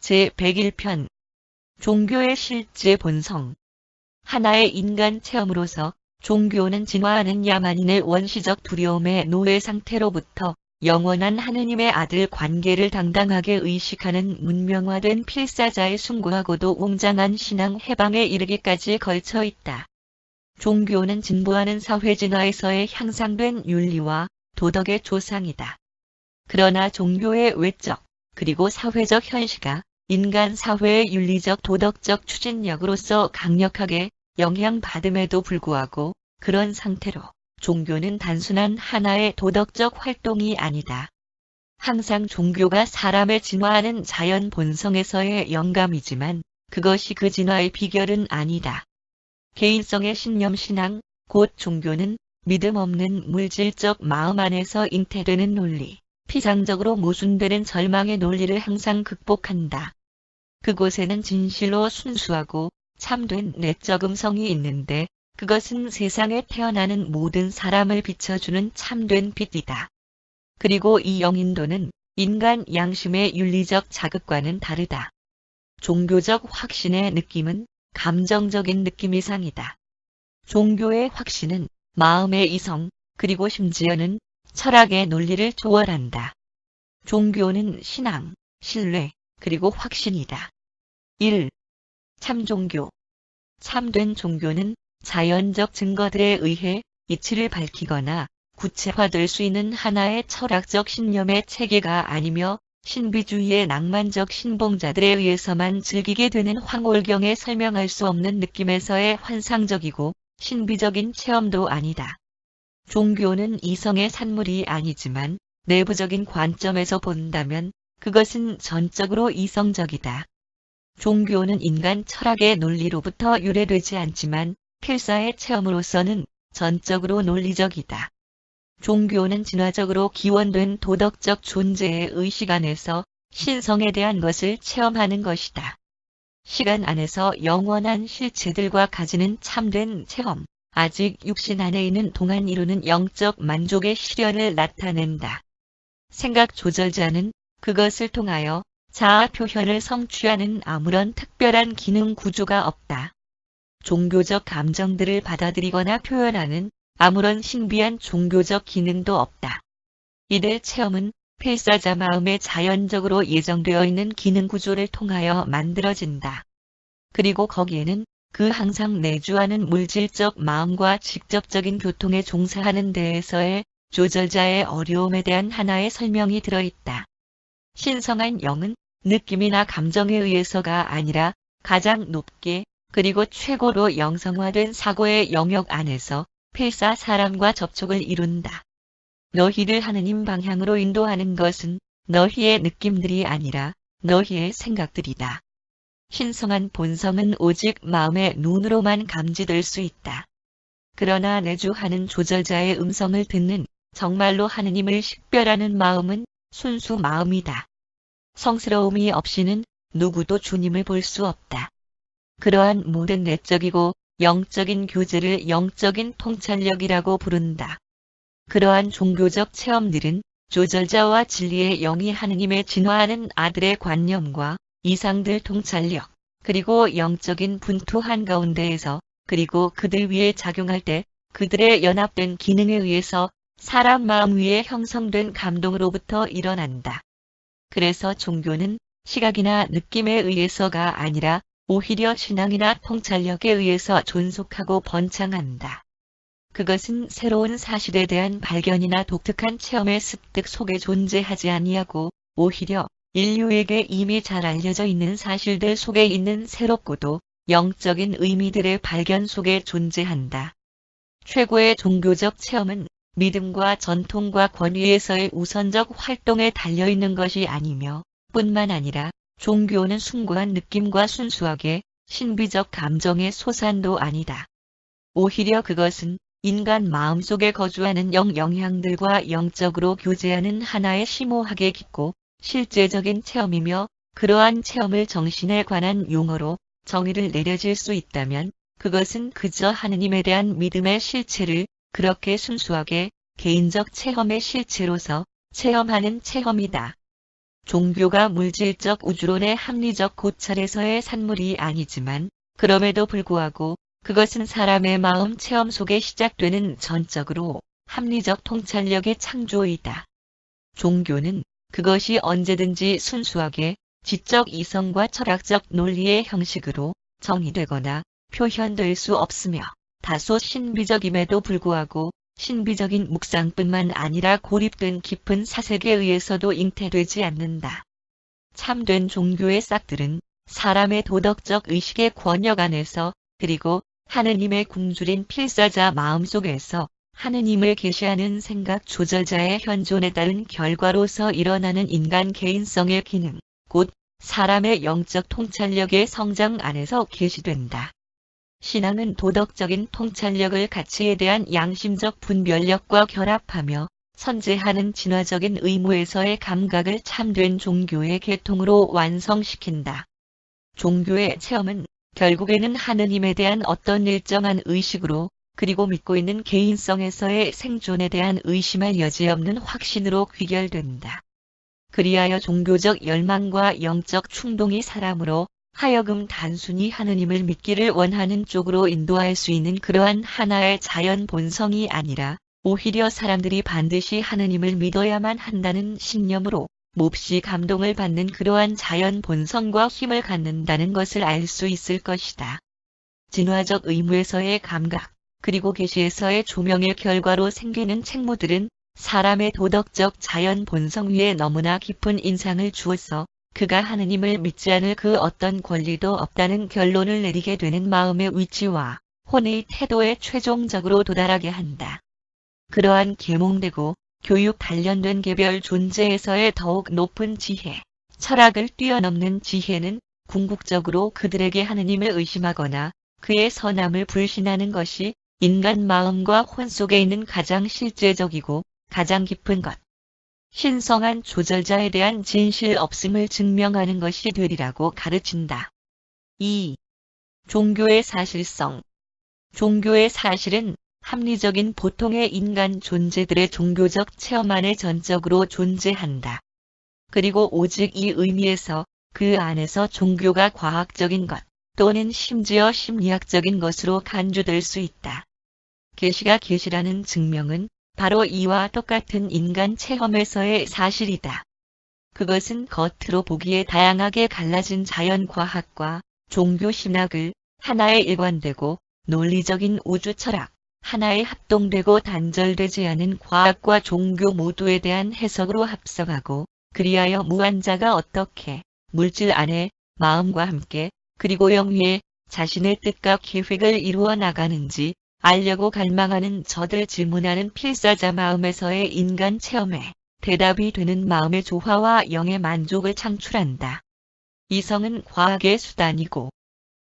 제101편 종교의 실제 본성. 하나의 인간 체험으로서 종교는 진화하는 야만인의 원시적 두려움의 노예 상태로부터 영원한 하느님의 아들 관계를 당당하게 의식하는 문명화된 필사자의 숭고하고도 웅장한 신앙 해방에 이르기까지 걸쳐 있다. 종교는 진보하는 사회 진화에서의 향상된 윤리와 도덕의 조상이다. 그러나 종교의 외적 그리고 사회적 현시가 인간 사회의 윤리적 도덕적 추진력으로서 강력하게 영향받음에도 불구하고 그런 상태로 종교는 단순한 하나의 도덕적 활동이 아니다. 항상 종교가 사람의 진화하는 자연 본성에서의 영감이지만 그것이 그 진화의 비결은 아니다. 개인성의 신념 신앙, 곧 종교는 믿음 없는 물질적 마음 안에서 잉태되는 논리, 피상적으로 모순되는 절망의 논리를 항상 극복한다. 그곳에는 진실로 순수하고 참된 내적 음성이 있는데 그것은 세상에 태어나는 모든 사람을 비춰주는 참된 빛이다. 그리고 이 영인도는 인간 양심의 윤리적 자극과는 다르다. 종교적 확신의 느낌은 감정적인 느낌 이상이다. 종교의 확신은 마음의 이성, 그리고 심지어는 철학의 논리를 초월한다. 종교는 신앙, 신뢰, 그리고 확신이다. 1. 참종교. 참된 종교는 자연적 증거들에 의해 이치를 밝히거나 구체화될 수 있는 하나의 철학적 신념의 체계가 아니며 신비주의의 낭만적 신봉자들에 의해서만 즐기게 되는 황홀경에 설명할 수 없는 느낌에서의 환상적이고 신비적인 체험도 아니다. 종교는 이성의 산물이 아니지만 내부적인 관점에서 본다면 그것은 전적으로 이성적이다. 종교는 인간 철학의 논리로부터 유래되지 않지만 필사의 체험으로서는 전적으로 논리적이다. 종교는 진화적으로 기원된 도덕적 존재의 의식 안에서 신성에 대한 것을 체험하는 것이다. 시간 안에서 영원한 실체들과 가지는 참된 체험, 아직 육신 안에 있는 동안 이루는 영적 만족의 실현을 나타낸다. 생각 조절자는 그것을 통하여 자아 표현을 성취하는 아무런 특별한 기능 구조가 없다. 종교적 감정들을 받아들이거나 표현하는 아무런 신비한 종교적 기능도 없다. 이들 체험은 필사자 마음에 자연적으로 예정되어 있는 기능 구조를 통하여 만들어진다. 그리고 거기에는 그 항상 내주하는 물질적 마음과 직접적인 교통에 종사하는 데에서의 조절자의 어려움에 대한 하나의 설명이 들어있다. 신성한 영은 느낌이나 감정에 의해서가 아니라 가장 높게 그리고 최고로 영성화된 사고의 영역 안에서 필사 사람과 접촉을 이룬다. 너희를 하느님 방향으로 인도하는 것은 너희의 느낌들이 아니라 너희의 생각들이다. 신성한 본성은 오직 마음의 눈으로만 감지될 수 있다. 그러나 내주하는 조절자의 음성을 듣는 정말로 하느님을 식별하는 마음은 순수 마음이다. 성스러움이 없이는 누구도 주님을 볼 수 없다. 그러한 모든 내적이고 영적인 교제를 영적인 통찰력이라고 부른다. 그러한 종교적 체험들은 조절자와 진리의 영이 하느님의 진화하는 아들의 관념과 이상들 통찰력, 그리고 영적인 분투 한가운데에서 그리고 그들 위에 작용할 때 그들의 연합된 기능에 의해서 사람 마음 위에 형성된 감동으로부터 일어난다. 그래서 종교는 시각이나 느낌에 의해서가 아니라 오히려 신앙이나 통찰력에 의해서 존속하고 번창한다. 그것은 새로운 사실에 대한 발견이나 독특한 체험의 습득 속에 존재하지 아니하고 오히려 인류에게 이미 잘 알려져 있는 사실들 속에 있는 새롭고도 영적인 의미들의 발견 속에 존재한다. 최고의 종교적 체험은 믿음과 전통과 권위에서의 우선적 활동에 달려있는 것이 아니며 뿐만 아니라 종교는 숭고한 느낌과 순수하게 신비적 감정의 소산도 아니다. 오히려 그것은 인간 마음속에 거주하는 영향들과 영적으로 교제하는 하나의 심오하게 깊고 실제적인 체험이며 그러한 체험을 정신에 관한 용어로 정의를 내려질 수 있다면 그것은 그저 하느님에 대한 믿음의 실체를 그렇게 순수하게 개인적 체험의 실체로서 체험하는 체험이다. 종교가 물질적 우주론의 합리적 고찰에서의 산물이 아니지만 그럼에도 불구하고 그것은 사람의 마음 체험 속에 시작되는 전적으로 합리적 통찰력의 창조이다. 종교는 그것이 언제든지 순수하게 지적 이성과 철학적 논리의 형식으로 정의되거나 표현될 수 없으며 다소 신비적임에도 불구하고 신비적인 묵상뿐만 아니라 고립된 깊은 사색에 의해서도 잉태되지 않는다. 참된 종교의 싹들은 사람의 도덕적 의식의 권역 안에서 그리고 하느님의 굶주린 필사자 마음속에서 하느님을 계시하는 생각 조절자의 현존에 따른 결과로서 일어나는 인간 개인성의 기능, 곧 사람의 영적 통찰력의 성장 안에서 계시된다. 신앙은 도덕적인 통찰력을 가치에 대한 양심적 분별력과 결합하며 선제하는 진화적인 의무에서의 감각을 참된 종교의 계통으로 완성시킨다. 종교의 체험은 결국에는 하느님에 대한 어떤 일정한 의식으로 그리고 믿고 있는 개인성에서의 생존에 대한 의심할 여지없는 확신으로 귀결된다. 그리하여 종교적 열망과 영적 충동이 사람으로 하여금 단순히 하느님을 믿기를 원하는 쪽으로 인도할 수 있는 그러한 하나의 자연 본성이 아니라 오히려 사람들이 반드시 하느님을 믿어야만 한다는 신념으로 몹시 감동을 받는 그러한 자연 본성과 힘을 갖는다는 것을 알 수 있을 것이다. 진화적 의무에서의 감각, 그리고 계시에서의 조명의 결과로 생기는 책무들은 사람의 도덕적 자연 본성 위에 너무나 깊은 인상을 주어서 그가 하느님을 믿지 않을 그 어떤 권리도 없다는 결론을 내리게 되는 마음의 위치와 혼의 태도에 최종적으로 도달하게 한다. 그러한 계몽되고 교육 단련된 개별 존재에서의 더욱 높은 지혜, 철학을 뛰어넘는 지혜는 궁극적으로 그들에게 하느님을 의심하거나 그의 선함을 불신하는 것이 인간 마음과 혼 속에 있는 가장 실제적이고 가장 깊은 것, 신성한 조절자에 대한 진실 없음을 증명하는 것이 되리라고 가르친다. 2. 종교의 사실성. 종교의 사실은 합리적인 보통의 인간 존재들의 종교적 체험 안에 전적으로 존재한다. 그리고 오직 이 의미에서 그 안에서 종교가 과학적인 것 또는 심지어 심리학적인 것으로 간주될 수 있다. 계시가 계시라는 증명은 바로 이와 똑같은 인간 체험에서의 사실이다. 그것은 겉으로 보기에 다양하게 갈라진 자연과학과 종교신학을 하나의 일관되고 논리적인 우주철학, 하나의 합동되고 단절되지 않은 과학과 종교 모두에 대한 해석으로 합성하고 그리하여 무한자가 어떻게 물질 안에 마음과 함께 그리고 영위에 자신의 뜻과 계획을 이루어 나가는지 알려고 갈망하는 저들 질문하는 필사자 마음에서의 인간 체험에 대답이 되는 마음의 조화와 영의 만족을 창출한다. 이성은 과학의 수단이고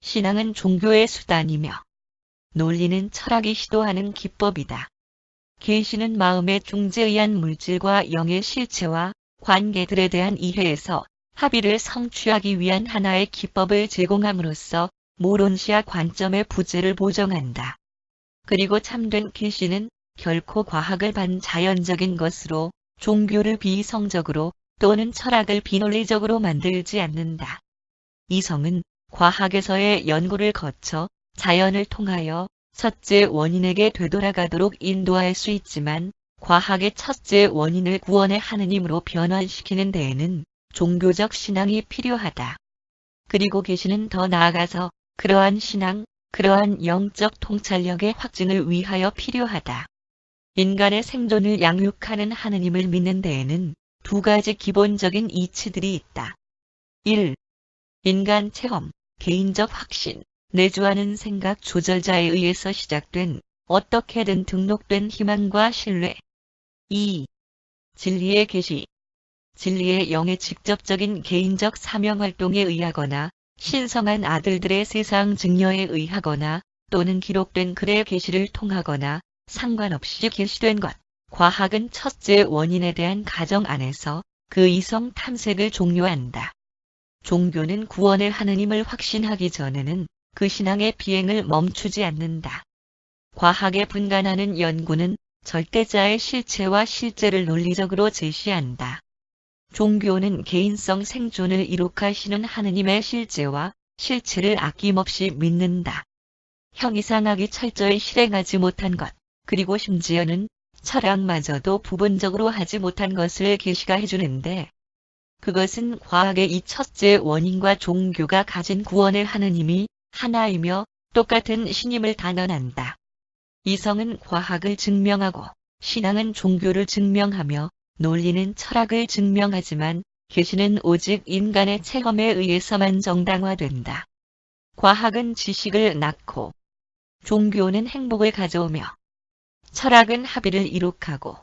신앙은 종교의 수단이며 논리는 철학이 시도하는 기법이다. 계시는 마음의 중재에 의한 물질과 영의 실체와 관계들에 대한 이해에서 합의를 성취하기 위한 하나의 기법을 제공함으로써 모론시아 관점의 부재를 보정한다. 그리고 참된 계시는 결코 과학을 반자연적인 것으로 종교를 비이성적으로 또는 철학을 비논리적으로 만들지 않는다. 이성은 과학에서의 연구를 거쳐 자연을 통하여 첫째 원인에게 되돌아가도록 인도할 수 있지만 과학의 첫째 원인을 구원의 하느님으로 변환시키는 데에는 종교적 신앙이 필요하다. 그리고 계시는 더 나아가서 그러한 신앙, 그러한 영적 통찰력의 확증을 위하여 필요하다. 인간의 생존을 양육하는 하느님을 믿는 데에는 두 가지 기본적인 이치들이 있다. 1. 인간 체험, 개인적 확신, 내주하는 생각 조절자에 의해서 시작된 어떻게든 등록된 희망과 신뢰. 2. 진리의 계시. 진리의 영의 직접적인 개인적 사명활동에 의하거나 신성한 아들들의 세상 증여에 의하거나 또는 기록된 글의 계시를 통하거나 상관없이 계시된 것. 과학은 첫째 원인에 대한 가정 안에서 그 이성 탐색을 종료한다. 종교는 구원의 하느님을 확신하기 전에는 그 신앙의 비행을 멈추지 않는다. 과학에 분간하는 연구는 절대자의 실체와 실제를 논리적으로 제시한다. 종교는 개인성 생존을 이룩하시는 하느님의 실제와 실체를 아낌없이 믿는다. 형이상학이 철저히 실행하지 못한 것, 그리고 심지어는 철학마저도 부분적으로 하지 못한 것을 계시가 해주는데, 그것은 과학의 이 첫째 원인과 종교가 가진 구원의 하느님이 하나이며 똑같은 신임을 단언한다. 이성은 과학을 증명하고 신앙은 종교를 증명하며 논리는 철학을 증명하지만 계시는 오직 인간의 체험에 의해서만 정당화된다. 과학은 지식을 낳고 종교는 행복을 가져오며 철학은 합의를 이룩하고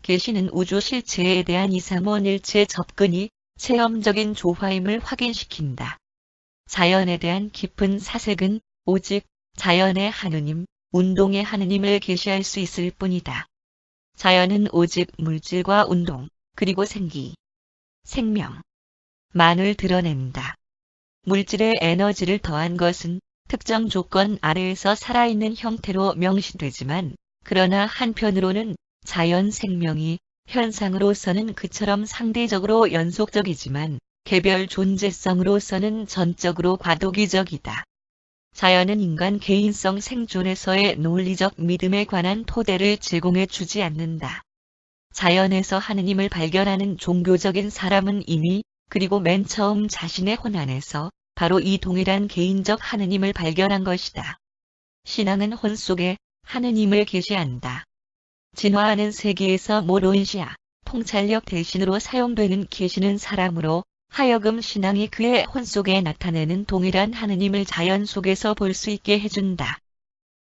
계시는 우주 실체에 대한 이삼원일체 접근이 체험적인 조화임을 확인시킨다. 자연에 대한 깊은 사색은 오직 자연의 하느님, 운동의 하느님을 계시할 수 있을 뿐이다. 자연은 오직 물질과 운동, 그리고 생기, 생명만을 드러낸다. 물질에 에너지를 더한 것은 특정 조건 아래에서 살아있는 형태로 명시되지만, 그러나 한편으로는 자연 생명이 현상으로서는 그처럼 상대적으로 연속적이지만 개별 존재성으로서는 전적으로 과도기적이다. 자연은 인간 개인성 생존에서의 논리적 믿음에 관한 토대를 제공해 주지 않는다. 자연에서 하느님을 발견하는 종교적인 사람은 이미 그리고 맨 처음 자신의 혼 안에서 바로 이 동일한 개인적 하느님을 발견한 것이다. 신앙은 혼 속에 하느님을 계시한다. 진화하는 세계에서 모론시아, 통찰력 대신으로 사용되는 계시는 사람으로 하여금 신앙이 그의 혼 속에 나타내는 동일한 하느님을 자연 속에서 볼 수 있게 해준다.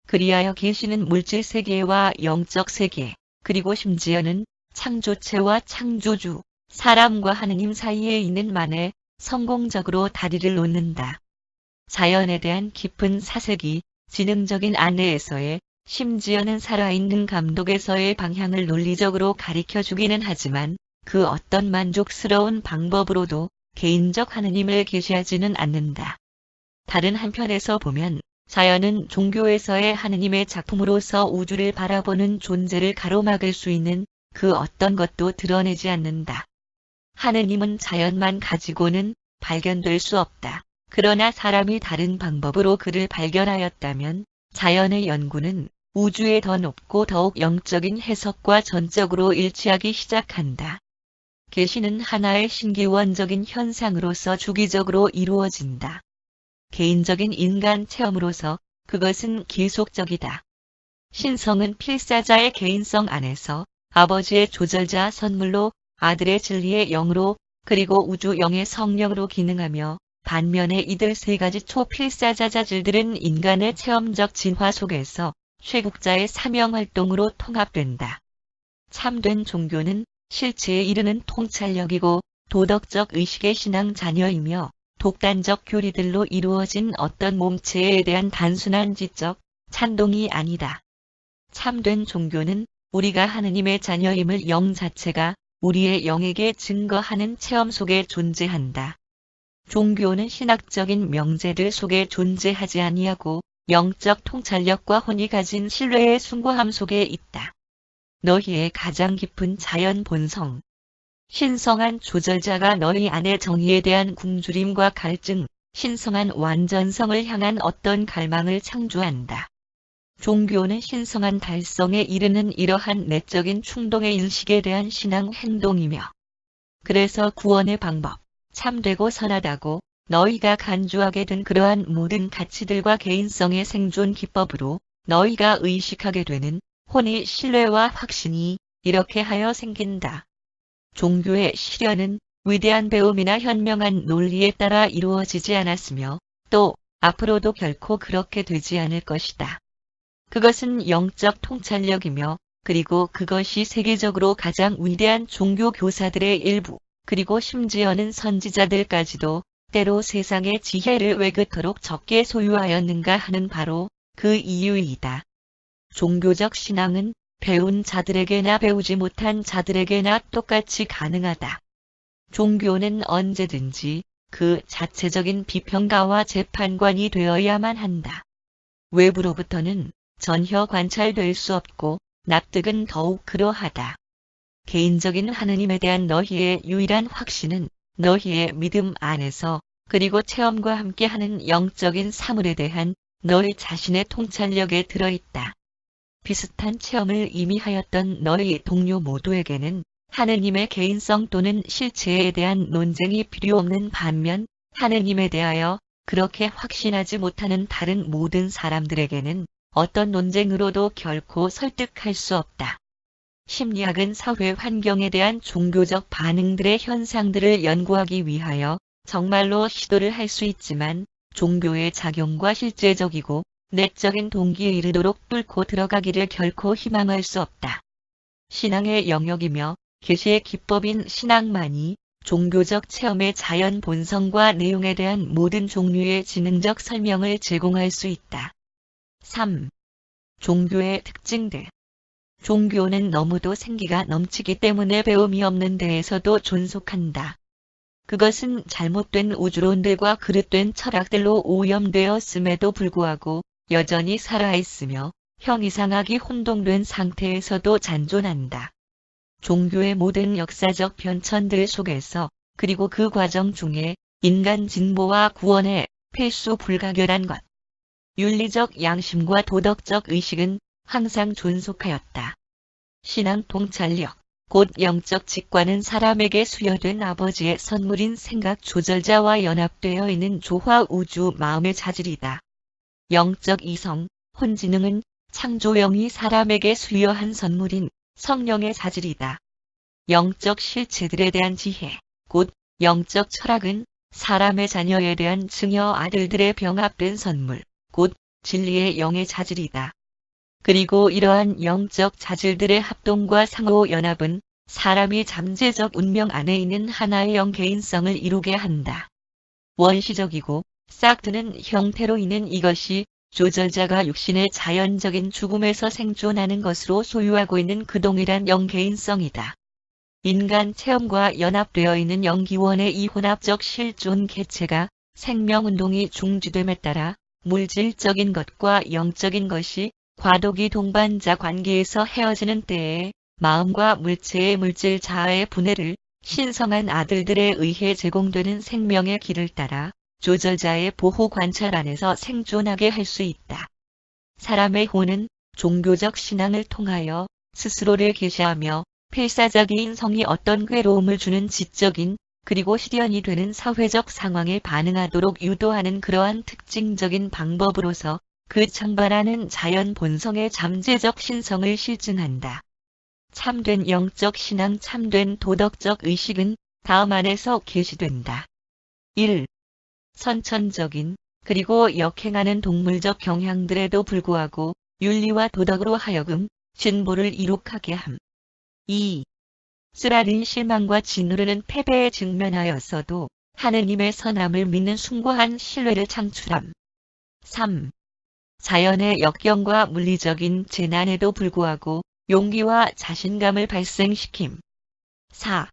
그리하여 계시는 물질 세계와 영적 세계, 그리고 심지어는 창조체와 창조주, 사람과 하느님 사이에 있는 만에 성공적으로 다리를 놓는다. 자연에 대한 깊은 사색이 지능적인 안내에서의 심지어는 살아있는 감독에서의 방향을 논리적으로 가리켜주기는 하지만 그 어떤 만족스러운 방법으로도 개인적 하느님을 계시하지는 않는다. 다른 한편에서 보면 자연은 종교에서의 하느님의 작품으로서 우주를 바라보는 존재를 가로막을 수 있는 그 어떤 것도 드러내지 않는다. 하느님은 자연만 가지고는 발견될 수 없다. 그러나 사람이 다른 방법으로 그를 발견하였다면 자연의 연구는 우주의 더 높고 더욱 영적인 해석과 전적으로 일치하기 시작한다. 계시는 하나의 신기원적인 현상으로서 주기적으로 이루어진다. 개인적인 인간 체험으로서 그것은 계속적이다. 신성은 필사자의 개인성 안에서 아버지의 조절자 선물로 아들의 진리의 영으로 그리고 우주 영의 성령으로 기능하며 반면에 이들 세 가지 초필사자자질들은 인간의 체험적 진화 속에서 쇠국자의 사명활동으로 통합된다. 참된 종교는 실체에 이르는 통찰력이고 도덕적 의식의 신앙 자녀이며 독단적 교리들로 이루어진 어떤 몸체에 대한 단순한 지적 찬동이 아니다. 참된 종교는 우리가 하느님의 자녀임을 영 자체가 우리의 영에게 증거하는 체험 속에 존재한다. 종교는 신학적인 명제들 속에 존재하지 아니하고 영적 통찰력과 혼이 가진 신뢰의 숭고함 속에 있다. 너희의 가장 깊은 자연 본성. 신성한 조절자가 너희 안의 정의에 대한 굶주림과 갈증, 신성한 완전성을 향한 어떤 갈망을 창조한다. 종교는 신성한 달성에 이르는 이러한 내적인 충동의 인식에 대한 신앙 행동이며 그래서 구원의 방법, 참되고 선하다고 너희가 간주하게 된 그러한 모든 가치들과 개인성의 생존 기법으로 너희가 의식하게 되는 혼의 신뢰와 확신이 이렇게 하여 생긴다. 종교의 실현은 위대한 배움이나 현명한 논리에 따라 이루어지지 않았으며 또 앞으로도 결코 그렇게 되지 않을 것이다. 그것은 영적 통찰력이며 그리고 그것이 세계적으로 가장 위대한 종교 교사들의 일부 그리고 심지어는 선지자들까지도 때로 세상의 지혜를 왜 그토록 적게 소유하였는가 하는 바로 그 이유이다. 종교적 신앙은 배운 자들에게나 배우지 못한 자들에게나 똑같이 가능하다. 종교는 언제든지 그 자체적인 비평가와 재판관이 되어야만 한다. 외부로부터는 전혀 관찰될 수 없고 납득은 더욱 그러하다. 개인적인 하느님에 대한 너희의 유일한 확신은 너희의 믿음 안에서 그리고 체험과 함께하는 영적인 사물에 대한 너희 자신의 통찰력에 들어있다. 비슷한 체험을 이미 하였던 너희 동료 모두에게는 하느님의 개인성 또는 실체에 대한 논쟁이 필요 없는 반면 하느님에 대하여 그렇게 확신하지 못하는 다른 모든 사람들에게는 어떤 논쟁으로도 결코 설득할 수 없다. 심리학은 사회 환경에 대한 종교적 반응들의 현상들을 연구하기 위하여 정말로 시도를 할 수 있지만 종교의 작용과 실제적이고 내적인 동기에 이르도록 뚫고 들어가기를 결코 희망할 수 없다. 신앙의 영역이며 계시의 기법인 신앙만이 종교적 체험의 자연 본성과 내용에 대한 모든 종류의 지능적 설명을 제공할 수 있다. 3. 종교의 특징들. 종교는 너무도 생기가 넘치기 때문에 배움이 없는 데에서도 존속한다. 그것은 잘못된 우주론들과 그릇된 철학들로 오염되었음에도 불구하고 여전히 살아있으며 형이상학이 혼동된 상태에서도 잔존한다. 종교의 모든 역사적 변천들 속에서 그리고 그 과정 중에 인간 진보와 구원의 필수 불가결한 것, 윤리적 양심과 도덕적 의식은 항상 존속하였다. 신앙 통찰력, 곧 영적 직관은 사람에게 수여된 아버지의 선물인 생각 조절자와 연합되어 있는 조화 우주 마음의 자질이다. 영적 이성, 혼지능은 창조영이 사람에게 수여한 선물인 성령의 자질이다. 영적 실체들에 대한 지혜, 곧 영적 철학은 사람의 자녀에 대한 증여 아들들의 병합된 선물, 곧 진리의 영의 자질이다. 그리고 이러한 영적 자질들의 합동과 상호 연합은 사람이 잠재적 운명 안에 있는 하나의 영 개인성을 이루게 한다. 원시적이고 싹 트는 형태로 있는 이것이 조절자가 육신의 자연적인 죽음에서 생존하는 것으로 소유하고 있는 그 동일한 영 개인성이다. 인간 체험과 연합되어 있는 영기원의 이 혼합적 실존 개체가 생명운동이 중지됨에 따라 물질적인 것과 영적인 것이 과도기 동반자 관계에서 헤어지는 때에 마음과 물체의 물질 자아의 분해를 신성한 아들들에 의해 제공되는 생명의 길을 따라 조절자의 보호 관찰 안에서 생존하게 할 수 있다. 사람의 혼은 종교적 신앙을 통하여 스스로를 계시하며 필사적인 성이 어떤 괴로움을 주는 지적인 그리고 실현이 되는 사회적 상황에 반응하도록 유도하는 그러한 특징적인 방법으로서 그 창발하는 자연 본성의 잠재적 신성을 실증한다. 참된 영적 신앙, 참된 도덕적 의식은 다음 안에서 계시된다. 1. 선천적인 그리고 역행하는 동물적 경향들에도 불구하고 윤리와 도덕으로 하여금 진보를 이룩하게 함. 2. 쓰라린 실망과 짓누르는 패배에 직면하였어도 하느님의 선함을 믿는 숭고한 신뢰를 창출함. 3. 자연의 역경과 물리적인 재난에도 불구하고 용기와 자신감을 발생시킴. 4.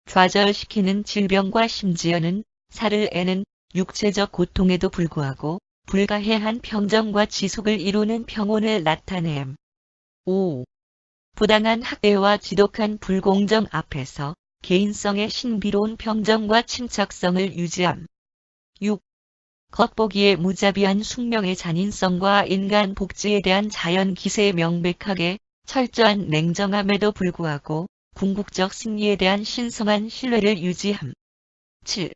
좌절시키는 질병과 심지어는 살을 애는 육체적 고통에도 불구하고 불가해한 평정과 지속을 이루는 평온을 나타냄. 5. 부당한 학대와 지독한 불공정 앞에서 개인성의 신비로운 평정과 침착성을 유지함. 6. 겉보기에 무자비한 숙명의 잔인성과 인간 복지에 대한 자연 기세에 명백하게 철저한 냉정함에도 불구하고 궁극적 승리에 대한 신성한 신뢰를 유지함. 7.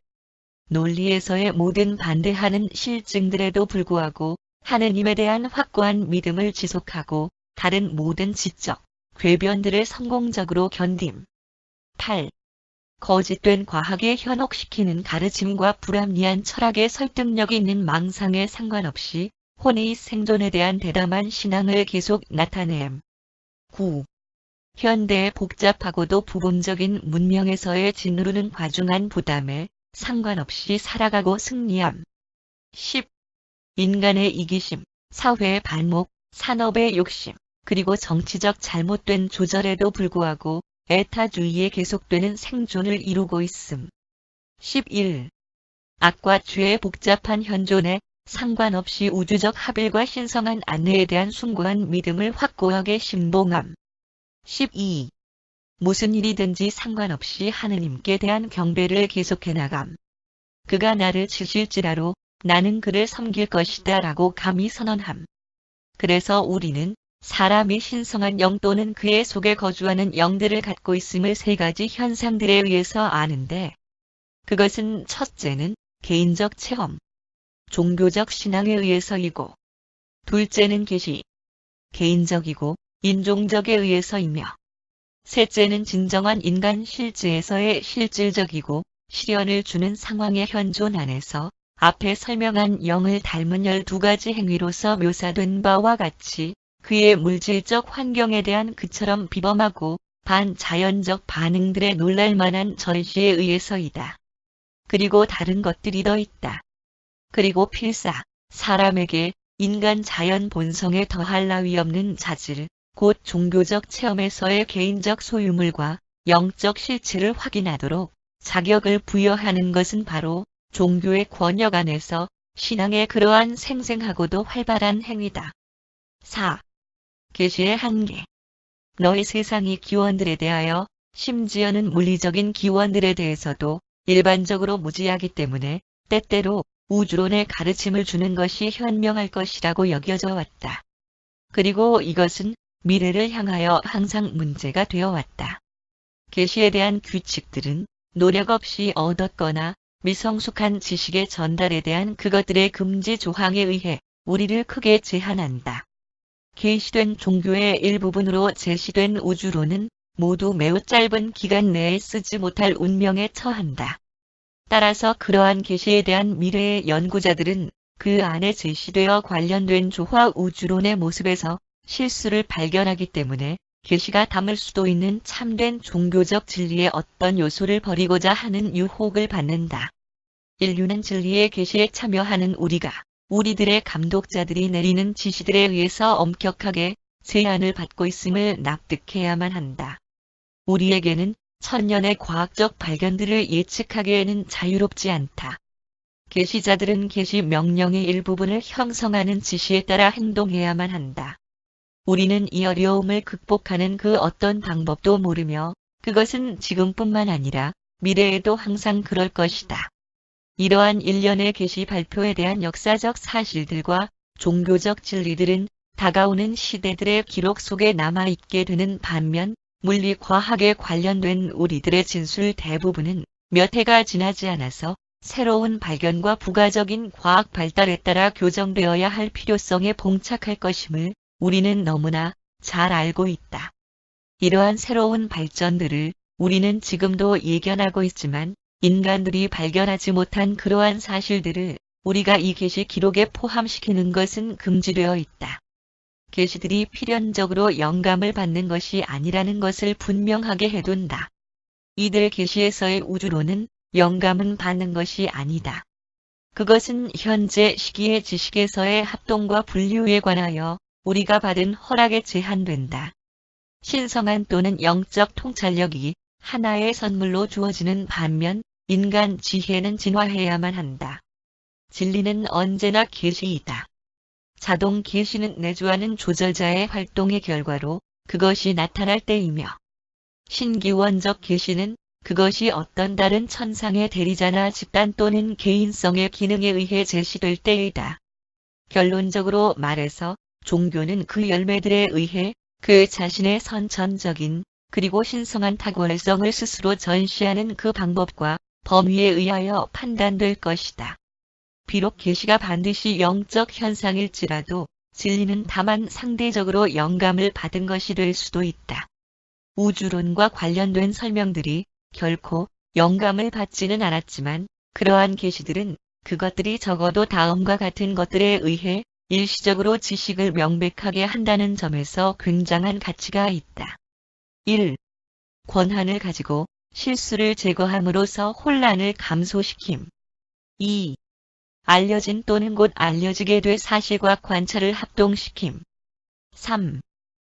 논리에서의 모든 반대하는 실증들에도 불구하고 하느님에 대한 확고한 믿음을 지속하고 다른 모든 지적, 궤변들을 성공적으로 견딤. 8. 거짓된 과학에 현혹시키는 가르침과 불합리한 철학의 설득력이 있는 망상에 상관없이 혼의 생존에 대한 대담한 신앙을 계속 나타냄. 9. 현대의 복잡하고도 부분적인 문명에서의 짓누르는 과중한 부담에 상관없이 살아가고 승리함. 10. 인간의 이기심, 사회의 반목, 산업의 욕심, 그리고 정치적 잘못된 조절에도 불구하고 애타주의에 계속되는 생존을 이루고 있음. 11. 악과 죄의 복잡한 현존에 상관없이 우주적 합일과 신성한 안내에 대한 숭고한 믿음을 확고하게 신봉함. 12. 무슨 일이든지 상관없이 하느님께 대한 경배를 계속해 나감. 그가 나를 치실지라도 나는 그를 섬길 것이다 라고 감히 선언함. 그래서 우리는 사람이 신성한 영 또는 그의 속에 거주하는 영들을 갖고 있음을 세 가지 현상들에 의해서 아는데, 그것은 첫째는 개인적 체험, 종교적 신앙에 의해서이고, 둘째는 계시, 개인적이고 인종적에 의해서이며, 셋째는 진정한 인간 실제에서의 실질적이고 시련을 주는 상황의 현존 안에서 앞에 설명한 영을 닮은 12가지 행위로서 묘사된 바와 같이 그의 물질적 환경에 대한 그처럼 비범하고 반자연적 반응들에 놀랄 만한 전시에 의해서이다. 그리고 다른 것들이 더 있다. 그리고 필사, 사람에게 인간 자연 본성에 더할 나위 없는 자질, 곧 종교적 체험에서의 개인적 소유물과 영적 실체를 확인하도록 자격을 부여하는 것은 바로 종교의 권역 안에서 신앙의 그러한 생생하고도 활발한 행위다. 4. 계시의 한계. 너희 세상의 기원들에 대하여, 심지어는 물리적인 기원들에 대해서도 일반적으로 무지하기 때문에 때때로 우주론의 가르침을 주는 것이 현명할 것이라고 여겨져 왔다. 그리고 이것은 미래를 향하여 항상 문제가 되어 왔다. 계시에 대한 규칙들은 노력 없이 얻었거나 미성숙한 지식의 전달에 대한 그것들의 금지 조항에 의해 우리를 크게 제한한다. 계시된 종교의 일부분으로 제시된 우주론은 모두 매우 짧은 기간 내에 쓰지 못할 운명에 처한다. 따라서 그러한 계시에 대한 미래의 연구자들은 그 안에 제시되어 관련된 조화 우주론의 모습에서 실수를 발견하기 때문에 계시가 담을 수도 있는 참된 종교적 진리의 어떤 요소를 버리고자 하는 유혹을 받는다. 인류는 진리의 계시에 참여하는 우리들의 감독자들이 내리는 지시들에 의해서 엄격하게 제한을 받고 있음을 납득해야만 한다. 우리에게는 천년의 과학적 발견들을 예측하기에는 자유롭지 않다. 계시자들은 계시 명령의 일부분을 형성하는 지시에 따라 행동해야만 한다. 우리는 이 어려움을 극복하는 그 어떤 방법도 모르며 그것은 지금뿐만 아니라 미래에도 항상 그럴 것이다. 이러한 일련의 계시 발표에 대한 역사적 사실들과 종교적 진리들은 다가오는 시대들의 기록 속에 남아있게 되는 반면 물리과학에 관련된 우리들의 진술 대부분은 몇 해가 지나지 않아서 새로운 발견과 부가적인 과학 발달에 따라 교정되어야 할 필요성에 봉착할 것임을 우리는 너무나 잘 알고 있다. 이러한 새로운 발전들을 우리는 지금도 예견하고 있지만 인간들이 발견하지 못한 그러한 사실들을 우리가 이 계시 기록에 포함시키는 것은 금지되어 있다. 계시들이 필연적으로 영감을 받는 것이 아니라는 것을 분명하게 해둔다. 이들 계시에서의 우주론은 영감은 받는 것이 아니다. 그것은 현재 시기의 지식에서의 합동과 분류에 관하여 우리가 받은 허락에 제한된다. 신성한 또는 영적 통찰력이 하나의 선물로 주어지는 반면 인간 지혜는 진화해야만 한다. 진리는 언제나 계시이다. 자동 계시는 내주하는 조절자의 활동의 결과로 그것이 나타날 때이며, 신기원적 계시는 그것이 어떤 다른 천상의 대리자나 집단 또는 개인성의 기능에 의해 제시될 때이다. 결론적으로 말해서 종교는 그 열매들에 의해 그 자신의 선천적인 그리고 신성한 탁월성을 스스로 전시하는 그 방법과 범위에 의하여 판단될 것이다. 비록 계시가 반드시 영적 현상일지라도 진리는 다만 상대적으로 영감을 받은 것이 될 수도 있다. 우주론과 관련된 설명들이 결코 영감을 받지는 않았지만 그러한 계시들은 그것들이 적어도 다음과 같은 것들에 의해 일시적으로 지식을 명백하게 한다는 점에서 굉장한 가치가 있다. 1. 권한을 가지고 실수를 제거함으로써 혼란을 감소시킴. 2. 알려진 또는 곧 알려지게 될 사실과 관찰을 합동시킴. 3.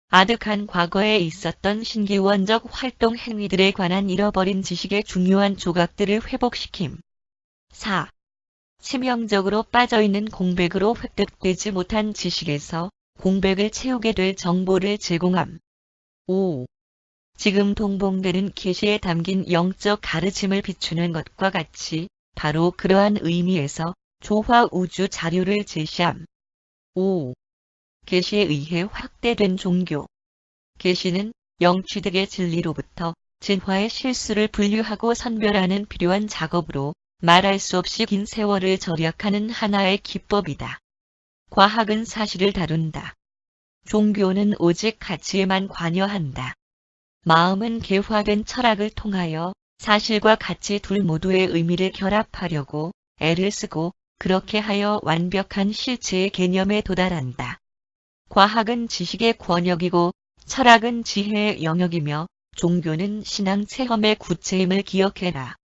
아득한 과거에 있었던 신기원적 활동 행위들에 관한 잃어버린 지식의 중요한 조각들을 회복시킴. 4. 치명적으로 빠져있는 공백으로 획득되지 못한 지식에서 공백을 채우게 될 정보를 제공함. 5. 지금 동봉되는 계시에 담긴 영적 가르침을 비추는 것과 같이 바로 그러한 의미에서 조화 우주 자료를 제시함. 5. 계시에 의해 확대된 종교. 계시는 영취득의 진리로부터 진화의 실수를 분류하고 선별하는 필요한 작업으로 말할 수 없이 긴 세월을 절약하는 하나의 기법이다. 과학은 사실을 다룬다. 종교는 오직 가치에만 관여한다. 마음은 개화된 철학을 통하여 사실과 가치 둘 모두의 의미를 결합하려고 애를 쓰고 그렇게 하여 완벽한 실체의 개념에 도달한다. 과학은 지식의 권역이고 철학은 지혜의 영역이며 종교는 신앙 체험의 구체임을 기억해라.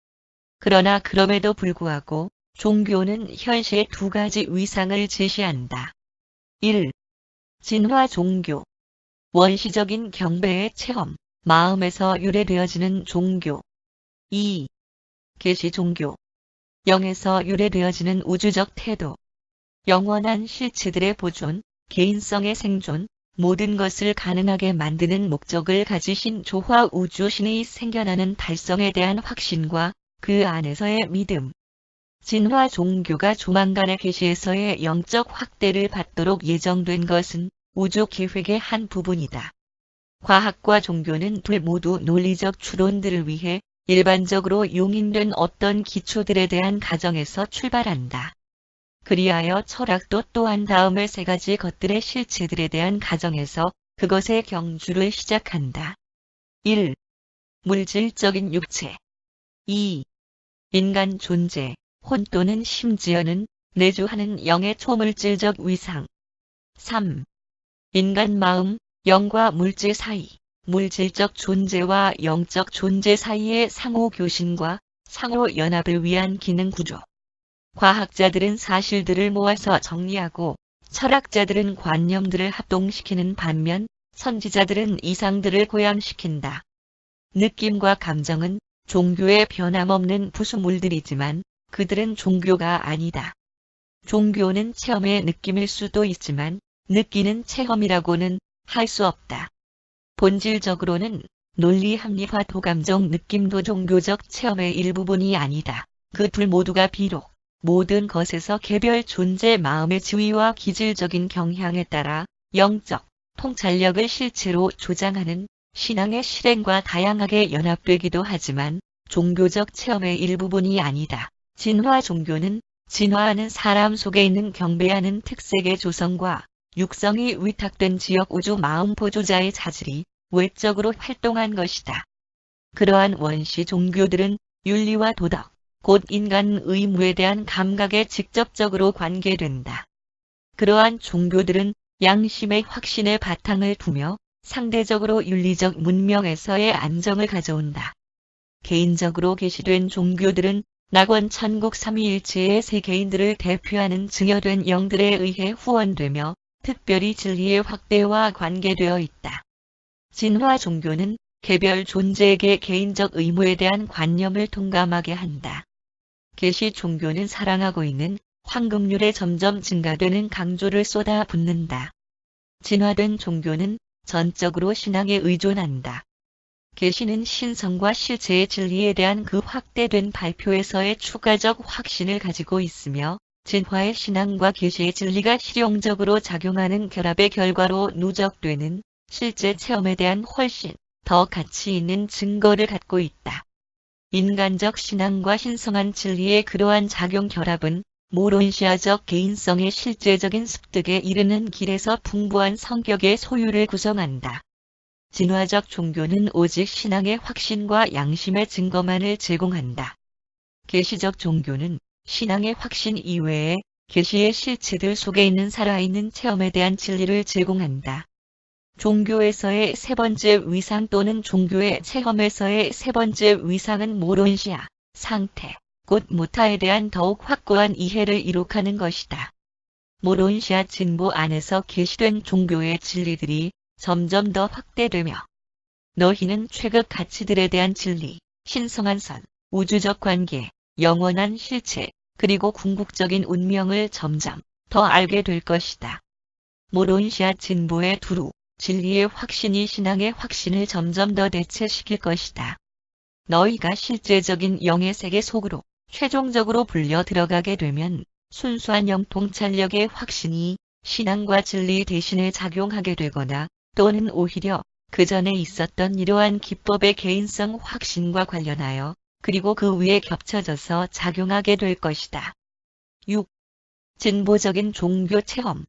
그러나 그럼에도 불구하고 종교는 현시의 두 가지 위상을 제시한다. 1. 진화 종교. 원시적인 경배의 체험, 마음에서 유래되어지는 종교. 2. 계시 종교. 영에서 유래되어지는 우주적 태도. 영원한 실체들의 보존, 개인성의 생존, 모든 것을 가능하게 만드는 목적을 가지신 조화 우주신의 생겨나는 달성에 대한 확신과 그 안에서의 믿음. 진화 종교가 조만간의 계시에서의 영적 확대를 받도록 예정된 것은 우주 계획의 한 부분이다. 과학과 종교는 둘 모두 논리적 추론들을 위해 일반적으로 용인된 어떤 기초들에 대한 가정에서 출발한다. 그리하여 철학도 또한 다음의 세 가지 것들의 실체들에 대한 가정에서 그것의 경주를 시작한다. 1. 물질적인 육체. 2. 인간 존재, 혼 또는 심지어는 내주하는 영의 초물질적 위상. 3. 인간 마음, 영과 물질 사이, 물질적 존재와 영적 존재 사이의 상호 교신과 상호 연합을 위한 기능 구조. 과학자들은 사실들을 모아서 정리하고 철학자들은 관념들을 합동시키는 반면 선지자들은 이상들을 고양시킨다. 느낌과 감정은 종교의 변함없는 부수물들이지만 그들은 종교가 아니다. 종교는 체험의 느낌일 수도 있지만 느끼는 체험이라고는 할 수 없다. 본질적으로는 논리 합리화 도감정 느낌도 종교적 체험의 일부분이 아니다. 그 둘 모두가 비록 모든 것에서 개별 존재 마음의 지위와 기질적인 경향에 따라 영적 통찰력을 실체로 조장하는 신앙의 실행과 다양하게 연합되기도 하지만 종교적 체험의 일부분이 아니다. 진화 종교는 진화하는 사람 속에 있는 경배하는 특색의 조성과 육성이 위탁된 지역 우주 마음 보조자의 자질이 외적으로 활동한 것이다. 그러한 원시 종교들은 윤리와 도덕, 곧 인간 의무에 대한 감각에 직접적으로 관계된다. 그러한 종교들은 양심의 확신에 바탕을 두며 상대적으로 윤리적 문명에서의 안정을 가져온다. 개인적으로 계시된 종교들은 낙원 천국 삼위일체의 세계인들을 대표하는 증여된 영들에 의해 후원되며 특별히 진리의 확대와 관계되어 있다. 진화 종교는 개별 존재에게 개인적 의무에 대한 관념을 통감하게 한다. 계시 종교는 사랑하고 있는 황금률에 점점 증가되는 강조를 쏟아붓는다. 진화된 종교는 전적으로 신앙에 의존한다. 계시는 신성과 실체의 진리에 대한 그 확대된 발표에서의 추가적 확신을 가지고 있으며 진화의 신앙과 계시의 진리가 실용적으로 작용하는 결합의 결과로 누적되는 실제 체험에 대한 훨씬 더 가치 있는 증거를 갖고 있다. 인간적 신앙과 신성한 진리의 그러한 작용 결합은 모론시아적 개인성의 실제적인 습득에 이르는 길에서 풍부한 성격의 소유를 구성한다. 진화적 종교는 오직 신앙의 확신과 양심의 증거만을 제공한다. 계시적 종교는 신앙의 확신 이외에 계시의 실체들 속에 있는 살아있는 체험에 대한 진리를 제공한다. 종교에서의 세 번째 위상 또는 종교의 체험에서의 세 번째 위상은 모론시아, 상태, 곧 무타에 대한 더욱 확고한 이해를 이룩하는 것이다. 모론시아 진보 안에서 계시된 종교의 진리들이 점점 더 확대되며 너희는 최급 가치들에 대한 진리, 신성한 선, 우주적 관계, 영원한 실체, 그리고 궁극적인 운명을 점점 더 알게 될 것이다. 모론시아 진보의 두루, 진리의 확신이 신앙의 확신을 점점 더 대체시킬 것이다. 너희가 실제적인 영의 세계 속으로 최종적으로 불려 들어가게 되면 순수한 영통찰력의 확신이 신앙과 진리 대신에 작용하게 되거나 또는 오히려 그 전에 있었던 이러한 기법의 개인성 확신과 관련하여 그리고 그 위에 겹쳐져서 작용하게 될 것이다. 6. 진보적인 종교 체험.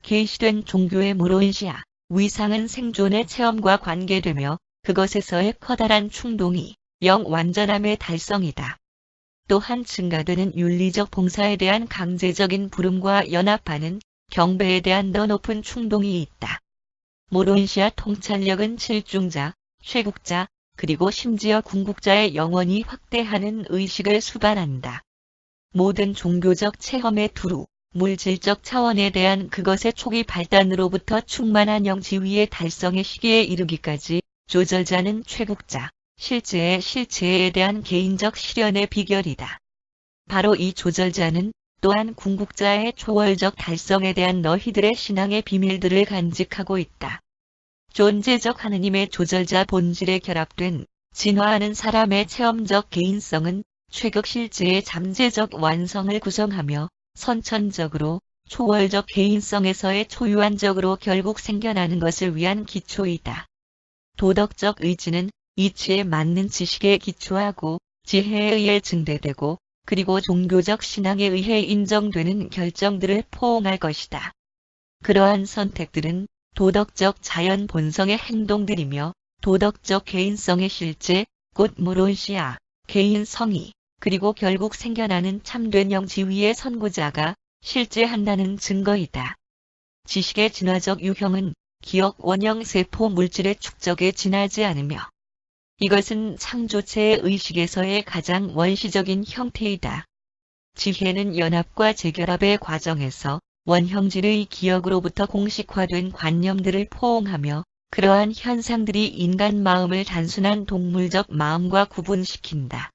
계시된 종교의 무론시야, 위상은 생존의 체험과 관계되며 그것에서의 커다란 충동이 영완전함의 달성이다. 또한 증가되는 윤리적 봉사에 대한 강제적인 부름과 연합하는 경배에 대한 더 높은 충동이 있다. 무론시야 통찰력은 칠중자, 쇠국자, 그리고 심지어 궁극자의 영원히 확대하는 의식을 수반한다. 모든 종교적 체험의 두루, 물질적 차원에 대한 그것의 초기 발단으로부터 충만한 영지위의 달성의 시기에 이르기까지 조절자는 최국자, 실제의 실체에 대한 개인적 실현의 비결이다. 바로 이 조절자는 또한 궁극자의 초월적 달성에 대한 너희들의 신앙의 비밀들을 간직하고 있다. 존재적 하느님의 조절자 본질에 결합된 진화하는 사람의 체험적 개인성은 최극 실제의 잠재적 완성을 구성하며 선천적으로 초월적 개인성에서의 초유한적으로 결국 생겨나는 것을 위한 기초이다. 도덕적 의지는 이치에 맞는 지식에 기초하고 지혜에 의해 증대되고 그리고 종교적 신앙에 의해 인정되는 결정들을 포옹할 것이다. 그러한 선택들은 도덕적 자연 본성의 행동들이며 도덕적 개인성의 실제, 곧 무론시야, 개인성이 그리고 결국 생겨나는 참된 영지위의 선고자가 실제한다는 증거이다. 지식의 진화적 유형은 기억 원형 세포 물질의 축적에 지나지 않으며 이것은 창조체의 의식에서의 가장 원시적인 형태이다. 지혜는 연합과 재결합의 과정에서 원형질의 기억으로부터 공식화된 관념들을 포옹하며 그러한 현상들이 인간 마음을 단순한 동물적 마음과 구분시킨다.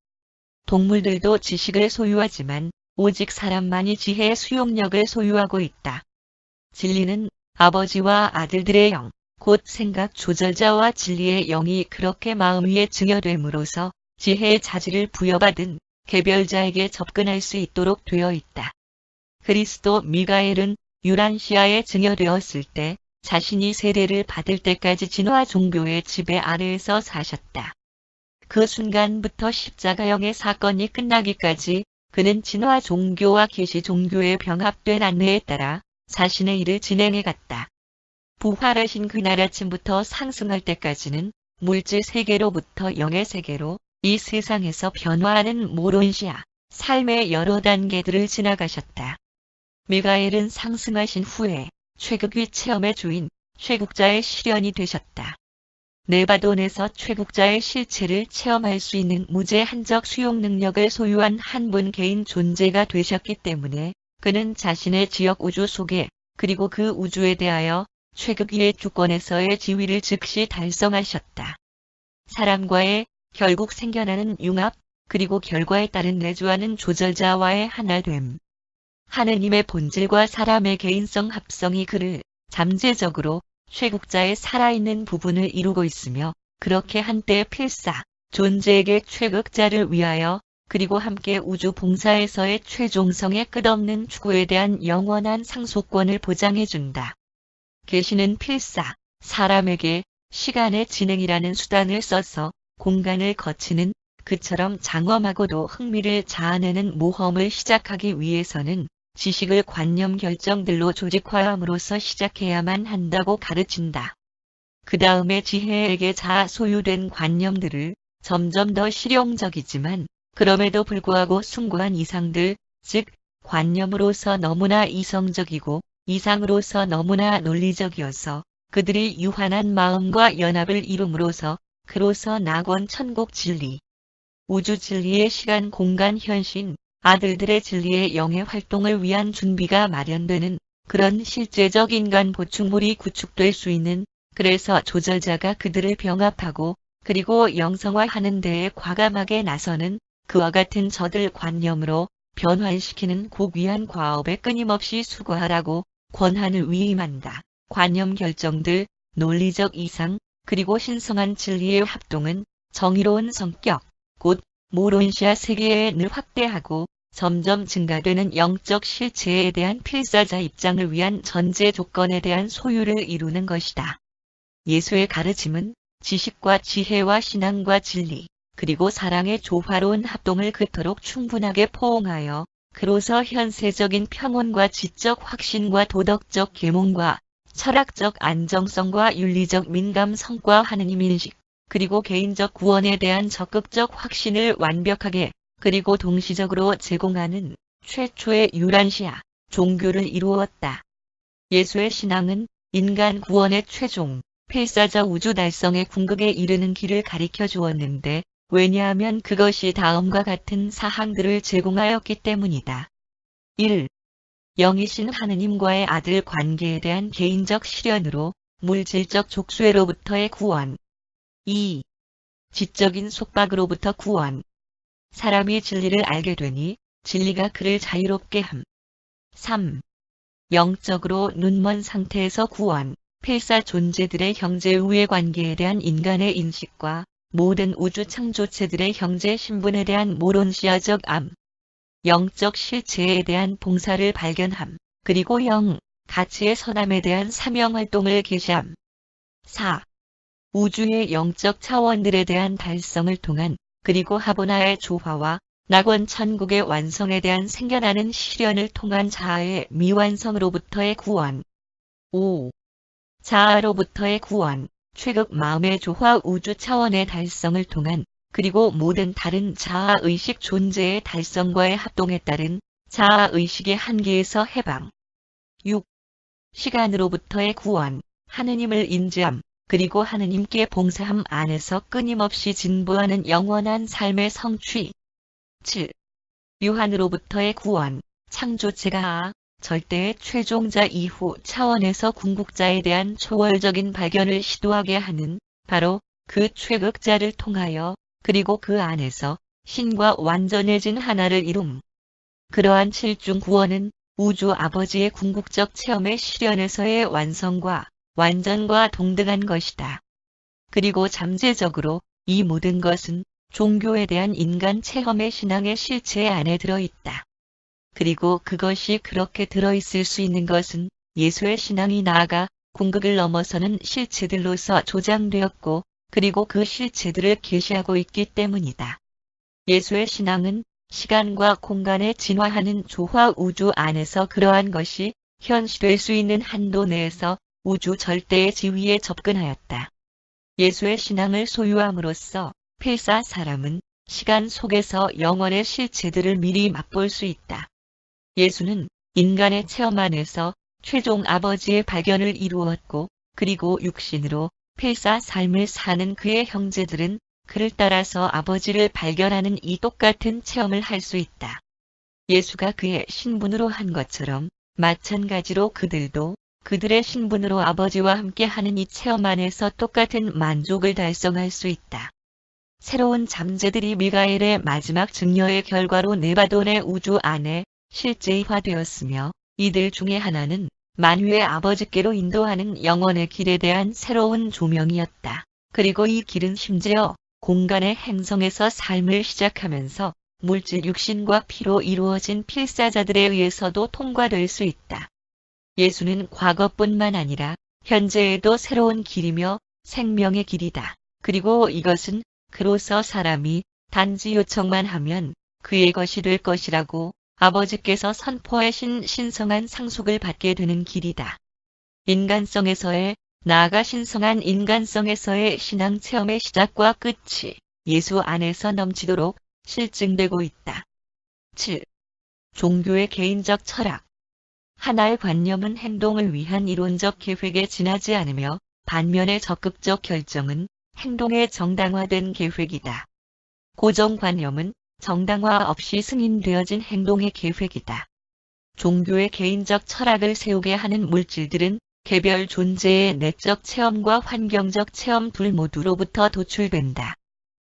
동물들도 지식을 소유하지만 오직 사람만이 지혜의 수용력을 소유하고 있다. 진리는 아버지와 아들들의 영, 곧 생각 조절자와 진리의 영이 그렇게 마음 위에 증여됨으로써 지혜의 자질을 부여받은 개별자에게 접근할 수 있도록 되어 있다. 그리스도 미가엘은 유란시아에 증여되었을 때 자신이 세례를 받을 때까지 진화 종교의 지배 아래에서 사셨다. 그 순간부터 십자가형의 사건이 끝나기까지 그는 진화 종교와 계시 종교의 병합된 안내에 따라 자신의 일을 진행해갔다. 부활하신 그날 아침부터 상승할 때까지는 물질 세계로부터 영의 세계로 이 세상에서 변화하는 모론시야, 삶의 여러 단계들을 지나가셨다. 미가엘은 상승하신 후에 최극위 체험의 주인, 최국자의 실현이 되셨다. 네바돈에서 최국자의 실체를 체험할 수 있는 무제한적 수용 능력을 소유한 한 분 개인 존재가 되셨기 때문에 그는 자신의 지역 우주 속에 그리고 그 우주에 대하여 최극위의 주권에서의 지위를 즉시 달성하셨다. 사람과의 결국 생겨나는 융합 그리고 결과에 따른 내주하는 조절자와의 하나됨. 하느님의 본질과 사람의 개인성 합성이 그를 잠재적으로 최국자의 살아있는 부분을 이루고 있으며 그렇게 한때 필사, 존재에게 최극자를 위하여 그리고 함께 우주 봉사에서의 최종성의 끝없는 추구에 대한 영원한 상속권을 보장해준다. 계시는 필사, 사람에게 시간의 진행이라는 수단을 써서 공간을 거치는 그처럼 장엄하고도 흥미를 자아내는 모험을 시작하기 위해서는 지식을 관념 결정들로 조직화함으로써 시작해야만 한다고 가르친다. 그 다음에 지혜에게 자아 소유된 관념들을 점점 더 실용적이지만 그럼에도 불구하고 숭고한 이상들, 즉 관념으로서 너무나 이성적이고 이상으로서 너무나 논리적이어서 그들이 유한한 마음과 연합을 이룸으로써 그로서 낙원 천국 진리, 우주 진리의 시간 공간 현신, 아들들의 진리의 영의 활동을 위한 준비가 마련되는 그런 실제적 인간 보충물이 구축될 수 있는 그래서 조절자가 그들을 병합하고 그리고 영성화하는 데에 과감하게 나서는 그와 같은 저들 관념으로 변환시키는 고귀한 과업에 끊임없이 수고하라고 권한을 위임한다. 관념 결정들, 논리적 이상, 그리고 신성한 진리의 합동은 정의로운 성격, 곧 모론시아 세계에 늘 확대하고 점점 증가되는 영적 실체에 대한 필사자 입장을 위한 전제 조건에 대한 소유를 이루는 것이다. 예수의 가르침은 지식과 지혜와 신앙과 진리, 그리고 사랑의 조화로운 합동을 그토록 충분하게 포옹하여 그로서 현세적인 평온과 지적 확신과 도덕적 계몽과 철학적 안정성과 윤리적 민감성과 하느님 인식, 그리고 개인적 구원에 대한 적극적 확신을 완벽하게 그리고 동시적으로 제공하는 최초의 유란시아 종교를 이루었다. 예수의 신앙은 인간 구원의 최종, 필사자 우주 달성의 궁극에 이르는 길을 가리켜 주었는데, 왜냐하면 그것이 다음과 같은 사항들을 제공하였기 때문이다. 1. 영이신 하느님과의 아들 관계에 대한 개인적 실현으로 물질적 족쇄로부터의 구원. 2. 지적인 속박으로부터 구원. 사람이 진리를 알게 되니 진리가 그를 자유롭게 함. 3. 영적으로 눈먼 상태에서 구원. 필사 존재들의 형제 우애 관계에 대한 인간의 인식과 모든 우주 창조체들의 형제 신분에 대한 모론시아적 암. 영적 실체에 대한 봉사를 발견함. 그리고 가치의 선함에 대한 사명활동을 계시함. 4. 우주의 영적 차원들에 대한 달성을 통한 그리고 하보나의 조화와 낙원 천국의 완성에 대한 생겨나는 실현을 통한 자아의 미완성으로부터의 구원. 5. 자아로부터의 구원, 최극 마음의 조화 우주 차원의 달성을 통한 그리고 모든 다른 자아의식 존재의 달성과의 합동에 따른 자아의식의 한계에서 해방. 6. 시간으로부터의 구원, 하느님을 인지함, 그리고 하느님께 봉사함 안에서 끊임없이 진보하는 영원한 삶의 성취. 7. 유한으로부터의 구원, 창조체가 절대의 최종자 이후 차원에서 궁극자에 대한 초월적인 발견을 시도하게 하는 바로 그 최극자를 통하여 그리고 그 안에서 신과 완전해진 하나를 이룸. 그러한 7중 구원은 우주 아버지의 궁극적 체험의 실현에서의 완성과 완전과 동등한 것이다. 그리고 잠재적으로 이 모든 것은 종교에 대한 인간 체험의 신앙의 실체 안에 들어있다. 그리고 그것이 그렇게 들어있을 수 있는 것은 예수의 신앙이 나아가 궁극을 넘어서는 실체들로서 조장되었고 그리고 그 실체들을 계시하고 있기 때문이다. 예수의 신앙은 시간과 공간에 진화하는 조화 우주 안에서 그러한 것이 현시될 수 있는 한도 내에서 우주 절대의 지위에 접근하였다. 예수의 신앙을 소유함으로써 필사 사람은 시간 속에서 영원의 실체들을 미리 맛볼 수 있다. 예수는 인간의 체험 안에서 최종 아버지의 발견을 이루었고 그리고 육신으로 필사 삶을 사는 그의 형제들은 그를 따라서 아버지를 발견하는 이 똑같은 체험을 할 수 있다. 예수가 그의 신분으로 한 것처럼 마찬가지로 그들도 그들의 신분으로 아버지와 함께 하는 이 체험 안에서 똑같은 만족을 달성할 수 있다. 새로운 잠재들이 미가엘의 마지막 증여의 결과로 네바돈의 우주 안에 실제화되었으며 이들 중에 하나는 만유의 아버지께로 인도하는 영원의 길에 대한 새로운 조명이었다. 그리고 이 길은 심지어 공간의 행성에서 삶을 시작하면서 물질 육신과 피로 이루어진 필사자들에 의해서도 통과될 수 있다. 예수는 과거뿐만 아니라 현재에도 새로운 길이며 생명의 길이다. 그리고 이것은 그로서 사람이 단지 요청만 하면 그의 것이 될 것이라고 아버지께서 선포하신 신성한 상속을 받게 되는 길이다. 인간성에서의 나아가 신성한 인간성에서의 신앙 체험의 시작과 끝이 예수 안에서 넘치도록 실증되고 있다. 7. 종교의 개인적 철학. 하나의 관념은 행동을 위한 이론적 계획에 지나지 않으며 반면에 적극적 결정은 행동의 정당화된 계획이다. 고정관념은 정당화 없이 승인되어진 행동의 계획이다. 종교의 개인적 철학을 세우게 하는 물질들은 개별 존재의 내적 체험과 환경적 체험 둘 모두로부터 도출된다.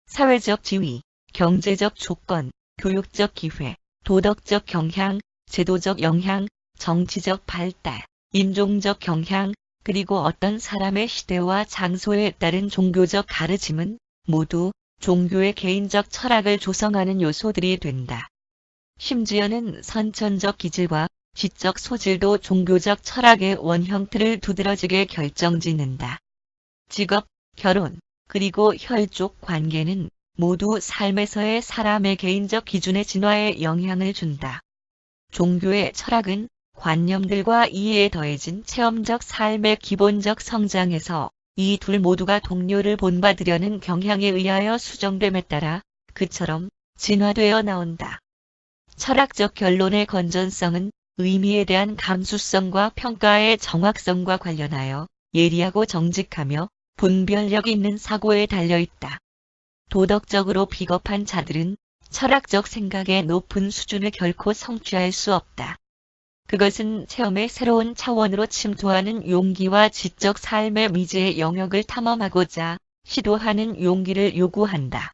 사회적 지위, 경제적 조건, 교육적 기회, 도덕적 경향, 제도적 영향, 정치적 발달, 인종적 경향, 그리고 어떤 사람의 시대와 장소에 따른 종교적 가르침은 모두 종교의 개인적 철학을 조성하는 요소들이 된다. 심지어는 선천적 기질과 지적 소질도 종교적 철학의 원형틀을 두드러지게 결정짓는다. 직업, 결혼, 그리고 혈족 관계는 모두 삶에서의 사람의 개인적 기준의 진화에 영향을 준다. 종교의 철학은 관념들과 이해에 더해진 체험적 삶의 기본적 성장에서 이 둘 모두가 동료를 본받으려는 경향에 의하여 수정됨에 따라 그처럼 진화되어 나온다. 철학적 결론의 건전성은 의미에 대한 감수성과 평가의 정확성과 관련하여 예리하고 정직하며 분별력 있는 사고에 달려있다. 도덕적으로 비겁한 자들은 철학적 생각의 높은 수준을 결코 성취할 수 없다. 그것은 체험의 새로운 차원으로 침투하는 용기와 지적 삶의 미지의 영역을 탐험하고자 시도하는 용기를 요구한다.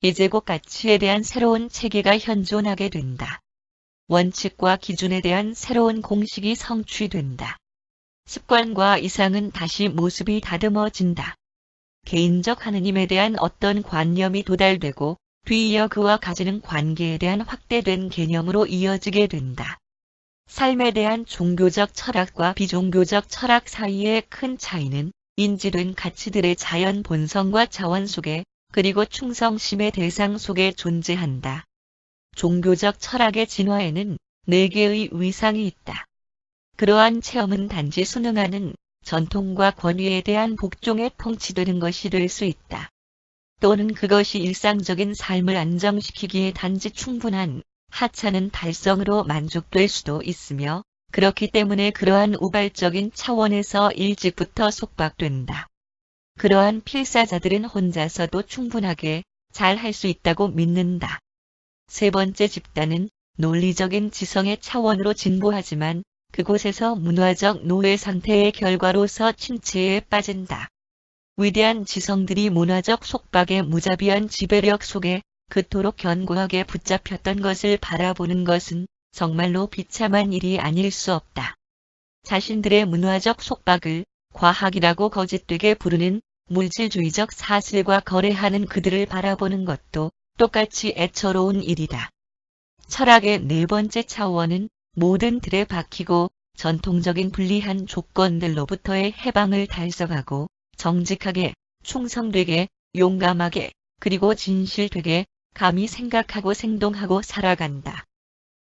예제고 가치에 대한 새로운 체계가 현존하게 된다. 원칙과 기준에 대한 새로운 공식이 성취된다. 습관과 이상은 다시 모습이 다듬어진다. 개인적 하느님에 대한 어떤 관념이 도달되고 뒤이어 그와 가지는 관계에 대한 확대된 개념으로 이어지게 된다. 삶에 대한 종교적 철학과 비종교적 철학 사이의 큰 차이는 인지된 가치들의 자연 본성과 자원 속에 그리고 충성심의 대상 속에 존재한다. 종교적 철학의 진화에는 4개의 위상이 있다. 그러한 체험은 단지 순응하는 전통과 권위에 대한 복종에 통치되는 것이 될 수 있다. 또는 그것이 일상적인 삶을 안정시키기에 단지 충분한 하찮은 달성으로 만족될 수도 있으며 그렇기 때문에 그러한 우발적인 차원에서 일찍부터 속박된다. 그러한 필사자들은 혼자서도 충분하게 잘 할 수 있다고 믿는다. 세 번째 집단은 논리적인 지성의 차원으로 진보하지만 그곳에서 문화적 노예 상태의 결과로서 침체에 빠진다. 위대한 지성들이 문화적 속박의 무자비한 지배력 속에 그토록 견고하게 붙잡혔던 것을 바라보는 것은 정말로 비참한 일이 아닐 수 없다. 자신들의 문화적 속박을 과학이라고 거짓되게 부르는 물질주의적 사슬과 거래하는 그들을 바라보는 것도 똑같이 애처로운 일이다. 철학의 4번째 차원은 모든 틀에 박히고 전통적인 불리한 조건들로부터의 해방을 달성하고 정직하게, 충성되게, 용감하게, 그리고 진실되게 감히 생각하고 생동하고 살아간다.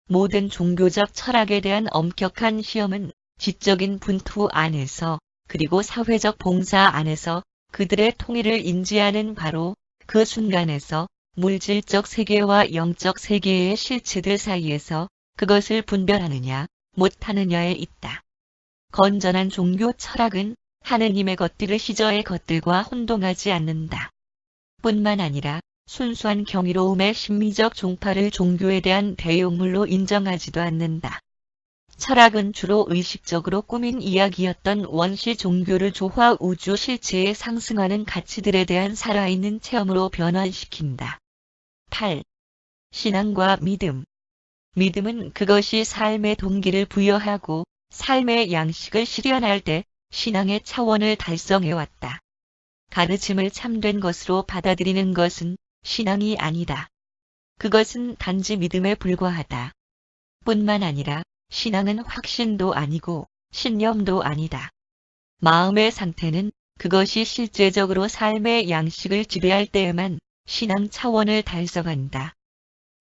모든 종교적 철학에 대한 엄격한 시험은 지적인 분투 안에서 그리고 사회적 봉사 안에서 그들의 통일을 인지하는 바로 그 순간에서 물질적 세계와 영적 세계의 실체들 사이에서 그것을 분별하느냐 못하느냐에 있다. 건전한 종교 철학은 하느님의 것들을 시저의 것들과 혼동하지 않는다. 뿐만 아니라 순수한 경이로움의 심미적 종파를 종교에 대한 대용물로 인정하지도 않는다. 철학은 주로 의식적으로 꾸민 이야기였던 원시 종교를 조화 우주 실체에 상승하는 가치들에 대한 살아있는 체험으로 변환시킨다. 8. 신앙과 믿음. 믿음은 그것이 삶의 동기를 부여하고 삶의 양식을 실현할 때 신앙의 차원을 달성해왔다. 가르침을 참된 것으로 받아들이는 것은 신앙이 아니다. 그것은 단지 믿음에 불과하다. 뿐만 아니라 신앙은 확신도 아니고 신념도 아니다. 마음의 상태는 그것이 실제적으로 삶의 양식을 지배할 때에만 신앙 차원을 달성한다.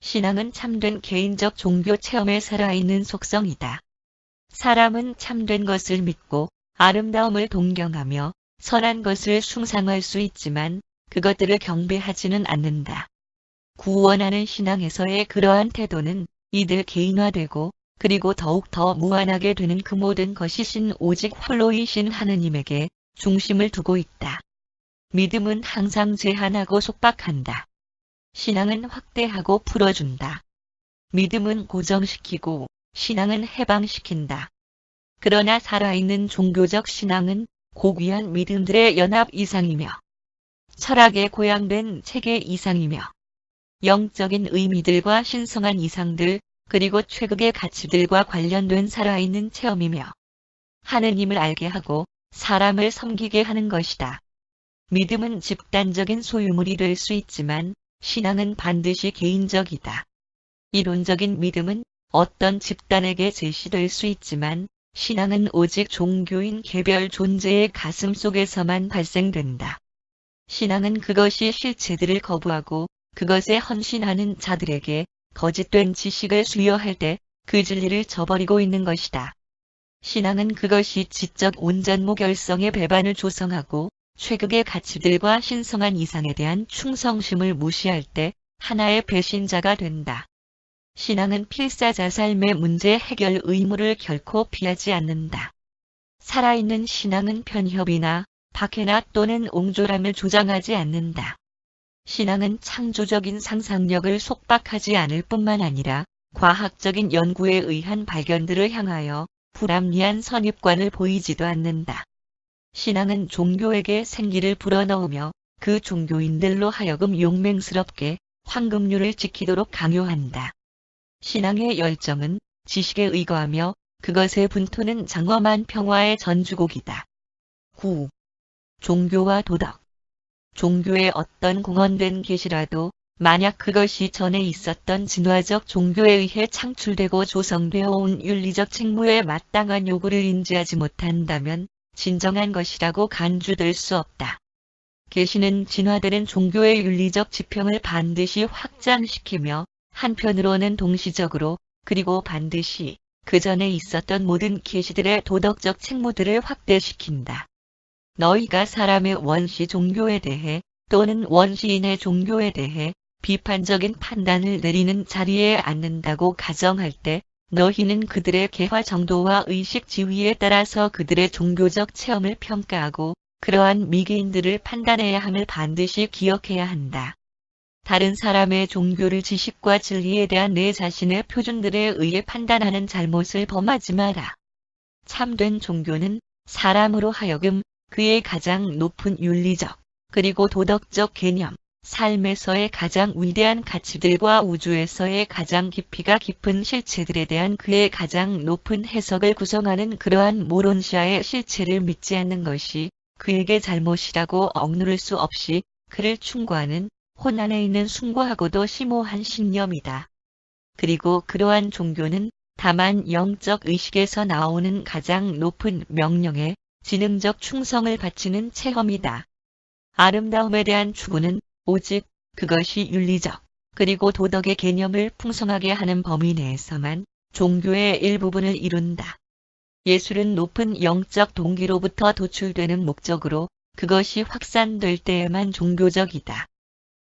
신앙은 참된 개인적 종교 체험에 살아있는 속성이다. 사람은 참된 것을 믿고 아름다움을 동경하며 선한 것을 숭상할 수 있지만 그것들을 경배하지는 않는다. 구원하는 신앙에서의 그러한 태도는 이들 개인화되고 그리고 더욱 더 무한하게 되는 그 모든 것이 신 오직 홀로이신 하느님에게 중심을 두고 있다. 믿음은 항상 제한하고 속박한다. 신앙은 확대하고 풀어준다. 믿음은 고정시키고 신앙은 해방시킨다. 그러나 살아있는 종교적 신앙은 고귀한 믿음들의 연합 이상이며 철학에 고양된 체계 이상이며 영적인 의미들과 신성한 이상들 그리고 최극의 가치들과 관련된 살아있는 체험이며 하느님을 알게 하고 사람을 섬기게 하는 것이다. 믿음은 집단적인 소유물이 될 수 있지만 신앙은 반드시 개인적이다. 이론적인 믿음은 어떤 집단에게 제시될 수 있지만 신앙은 오직 종교인 개별 존재의 가슴 속에서만 발생된다. 신앙은 그것이 실체들을 거부하고 그것에 헌신하는 자들에게 거짓된 지식을 수여할 때 그 진리를 저버리고 있는 것이다. 신앙은 그것이 지적 온전무 결성의 배반을 조성하고 최극의 가치들과 신성한 이상에 대한 충성심을 무시할 때 하나의 배신자가 된다. 신앙은 필사자 삶의 문제 해결 의무를 결코 피하지 않는다. 살아있는 신앙은 편협이나 박해나 또는 옹졸함을 조장하지 않는다. 신앙은 창조적인 상상력을 속박하지 않을 뿐만 아니라 과학적인 연구에 의한 발견들을 향하여 불합리한 선입관을 보이지도 않는다. 신앙은 종교에게 생기를 불어넣으며 그 종교인들로 하여금 용맹스럽게 황금률을 지키도록 강요한다. 신앙의 열정은 지식에 의거하며 그것의 분토는 장엄한 평화의 전주곡이다. 9. 종교와 도덕. 종교의 어떤 공헌된 계시라도 만약 그것이 전에 있었던 진화적 종교에 의해 창출되고 조성되어 온 윤리적 책무에 마땅한 요구를 인지하지 못한다면 진정한 것이라고 간주될 수 없다. 계시는 진화되는 종교의 윤리적 지평을 반드시 확장시키며 한편으로는 동시적으로 그리고 반드시 그 전에 있었던 모든 계시들의 도덕적 책무들을 확대시킨다. 너희가 사람의 원시 종교에 대해 또는 원시인의 종교에 대해 비판적인 판단을 내리는 자리에 앉는다고 가정할 때 너희는 그들의 개화 정도와 의식 지위에 따라서 그들의 종교적 체험을 평가하고 그러한 미개인들을 판단해야 함을 반드시 기억해야 한다. 다른 사람의 종교를 지식과 진리에 대한 내 자신의 표준들에 의해 판단하는 잘못을 범하지 마라. 참된 종교는 사람으로 하여금 그의 가장 높은 윤리적 그리고 도덕적 개념, 삶에서의 가장 위대한 가치들과 우주에서의 가장 깊이가 깊은 실체들에 대한 그의 가장 높은 해석을 구성하는 그러한 모론시아의 실체를 믿지 않는 것이 그에게 잘못이라고 억누를 수 없이 그를 충고하는 혼 안에 있는 숭고하고도 심오한 신념이다. 그리고 그러한 종교는 다만 영적 의식에서 나오는 가장 높은 명령에 지능적 충성을 바치는 체험이다. 아름다움에 대한 추구는 오직 그것이 윤리적 그리고 도덕의 개념을 풍성하게 하는 범위 내에서만 종교의 일부분을 이룬다. 예술은 높은 영적 동기로부터 도출되는 목적으로 그것이 확산될 때에만 종교적이다.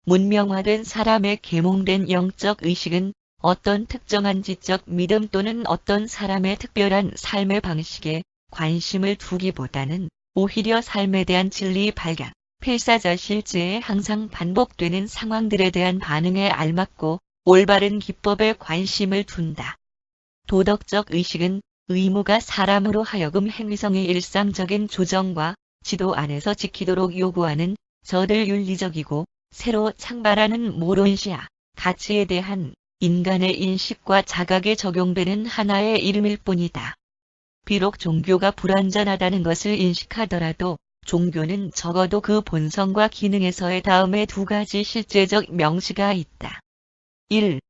문명화된 사람의 계몽된 영적 의식은 어떤 특정한 지적 믿음 또는 어떤 사람의 특별한 삶의 방식에 관심을 두기보다는 오히려 삶에 대한 진리 발견, 필사자 실제에 항상 반복되는 상황들에 대한 반응에 알맞고 올바른 기법에 관심을 둔다. 도덕적 의식은 의무가 사람으로 하여금 행위성의 일상적인 조정과 지도 안에서 지키도록 요구하는 저들 윤리적이고 새로 창발하는 모론시아, 가치에 대한 인간의 인식과 자각에 적용되는 하나의 이름일 뿐이다. 비록 종교가 불완전하다는 것을 인식하더라도 종교는 적어도 그 본성과 기능에서의 다음에 두 가지 실제적 명시가 있다. 1.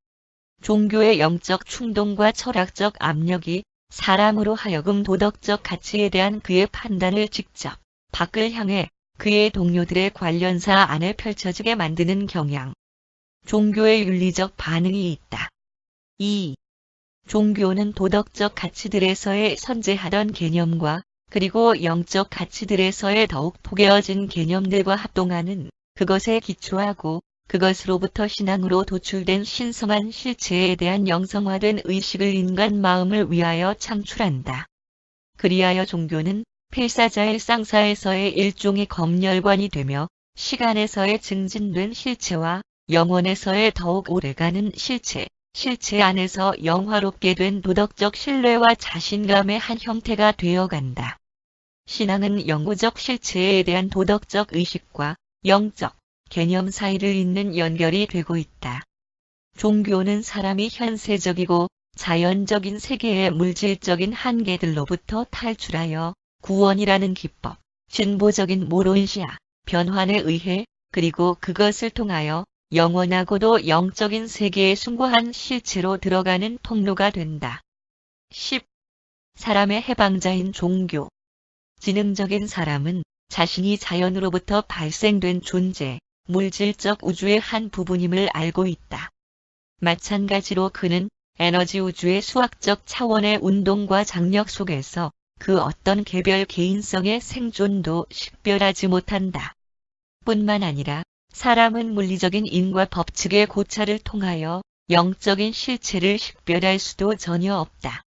종교의 영적 충동과 철학적 압력이 사람으로 하여금 도덕적 가치에 대한 그의 판단을 직접 밖을 향해 그의 동료들의 관련사 안에 펼쳐지게 만드는 경향. 종교의 윤리적 반응이 있다. 2. 종교는 도덕적 가치들에서의 선재하던 개념과 그리고 영적 가치들에서의 더욱 포개어진 개념들과 합동하는 그것에 기초하고 그것으로부터 신앙으로 도출된 신성한 실체에 대한 영성화된 의식을 인간 마음을 위하여 창출한다. 그리하여 종교는 필사자의 쌍사에서의 일종의 검열관이 되며 시간에서의 증진된 실체와 영혼에서의 더욱 오래가는 실체 안에서 영화롭게 된 도덕적 신뢰와 자신감의 한 형태가 되어간다. 신앙은 영구적 실체에 대한 도덕적 의식과 영적 개념 사이를 잇는 연결이 되고 있다. 종교는 사람이 현세적이고 자연적인 세계의 물질적인 한계들로부터 탈출하여 구원이라는 기법, 진보적인 모론시아, 변환에 의해 그리고 그것을 통하여 영원하고도 영적인 세계에 숭고한 실체로 들어가는 통로가 된다. 10. 사람의 해방자인 종교. 지능적인 사람은 자신이 자연으로부터 발생된 존재, 물질적 우주의 한 부분임을 알고 있다. 마찬가지로 그는 에너지 우주의 수학적 차원의 운동과 장력 속에서 그 어떤 개별 개인성의 생존도 식별하지 못한다. 뿐만 아니라 사람은 물리적인 인과 법칙의 고찰을 통하여 영적인 실체를 식별할 수도 전혀 없다.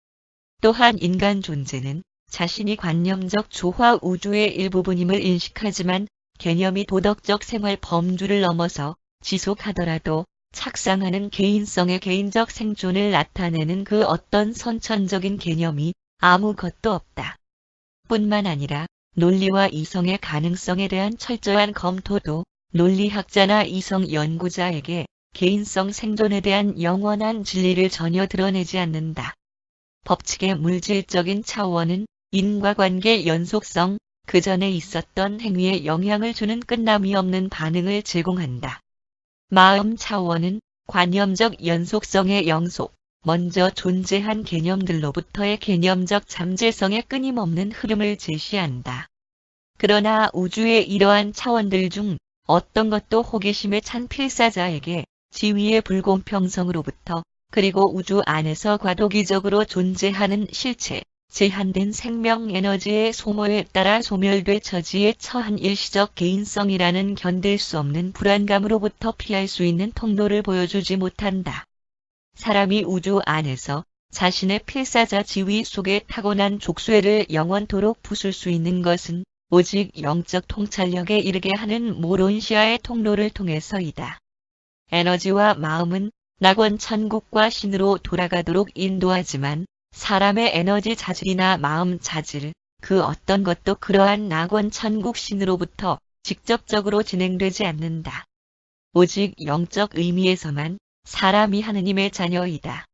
또한 인간 존재는 자신이 관념적 조화 우주의 일부분임을 인식하지만 개념이 도덕적 생활 범주를 넘어서 지속하더라도 착상하는 개인성의 개인적 생존을 나타내는 그 어떤 선천적인 개념이 아무것도 없다. 뿐만 아니라 논리와 이성의 가능성에 대한 철저한 검토도 논리학자나 이성 연구자에게 개인성 생존에 대한 영원한 진리를 전혀 드러내지 않는다. 법칙의 물질적인 차원은 인과관계 연속성, 그 전에 있었던 행위에 영향을 주는 끝남이 없는 반응을 제공한다. 마음 차원은 관념적 연속성의 영속, 먼저 존재한 개념들로부터의 개념적 잠재성의 끊임없는 흐름을 제시한다. 그러나 우주의 이러한 차원들 중 어떤 것도 호기심에 찬 필사자에게 지위의 불공평성으로부터 그리고 우주 안에서 과도기적으로 존재하는 실체, 제한된 생명 에너지의 소모에 따라 소멸돼 처지에 처한 일시적 개인성이라는 견딜 수 없는 불안감으로부터 피할 수 있는 통로를 보여주지 못한다. 사람이 우주 안에서 자신의 필사자 지위 속에 타고난 족쇄를 영원토록 부술 수 있는 것은 오직 영적 통찰력에 이르게 하는 모론시아의 통로를 통해서이다. 에너지와 마음은 낙원 천국과 신으로 돌아가도록 인도하지만 사람의 에너지 자질이나 마음 자질, 그 어떤 것도 그러한 낙원 천국 신으로부터 직접적으로 진행되지 않는다. 오직 영적 의미에서만 사람이 하느님의 자녀이다.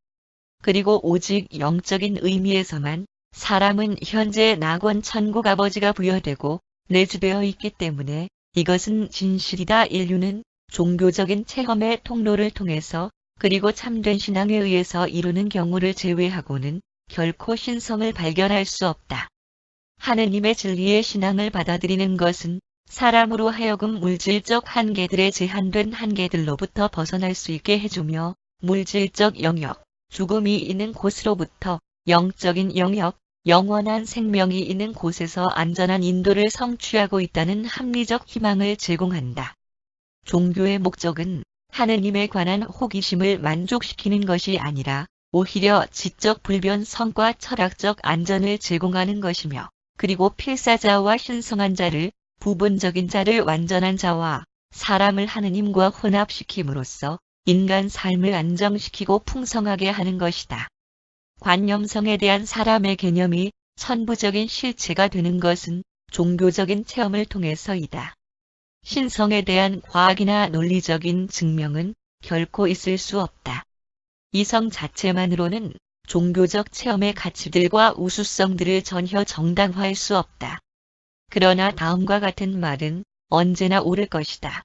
그리고 오직 영적인 의미에서만 사람은 현재 낙원 천국 아버지가 부여되고 내주되어 있기 때문에 이것은 진실이다. 인류는 종교적인 체험의 통로를 통해서 그리고 참된 신앙에 의해서 이루는 경우를 제외하고는 결코 신성을 발견할 수 없다. 하느님의 진리의 신앙을 받아들이는 것은 사람으로 하여금 물질적 한계들의 제한된 한계들로부터 벗어날 수 있게 해주며 물질적 영역, 죽음이 있는 곳으로부터 영적인 영역, 영원한 생명이 있는 곳에서 안전한 인도를 성취하고 있다는 합리적 희망을 제공한다. 종교의 목적은 하느님에 관한 호기심을 만족시키는 것이 아니라 오히려 지적 불변성과 철학적 안전을 제공하는 것이며 그리고 필사자와 신성한 자를 부분적인 자를 완전한 자와 사람을 하느님과 혼합시킴으로써 인간 삶을 안정시키고 풍성하게 하는 것이다. 관념성에 대한 사람의 개념이 천부적인 실체가 되는 것은 종교적인 체험을 통해서이다. 신성에 대한 과학이나 논리적인 증명은 결코 있을 수 없다. 이성 자체만으로는 종교적 체험의 가치들과 우수성들을 전혀 정당화할 수 없다. 그러나 다음과 같은 말은 언제나 옳을 것이다.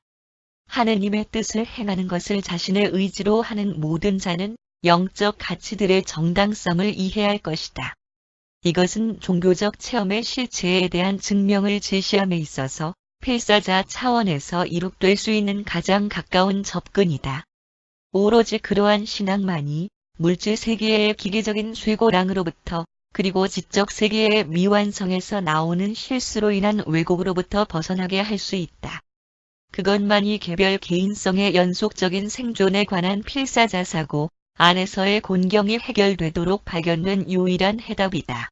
하느님의 뜻을 행하는 것을 자신의 의지로 하는 모든 자는 영적 가치들의 정당성을 이해할 것이다. 이것은 종교적 체험의 실체에 대한 증명을 제시함에 있어서 필사자 차원에서 이룩될 수 있는 가장 가까운 접근이다. 오로지 그러한 신앙만이 물질 세계의 기계적인 쇠고랑으로부터 그리고 지적 세계의 미완성에서 나오는 실수로 인한 왜곡으로부터 벗어나게 할 수 있다. 그것만이 개별 개인성의 연속적인 생존에 관한 필사자사고 안에서의 곤경이 해결되도록 발견된 유일한 해답이다.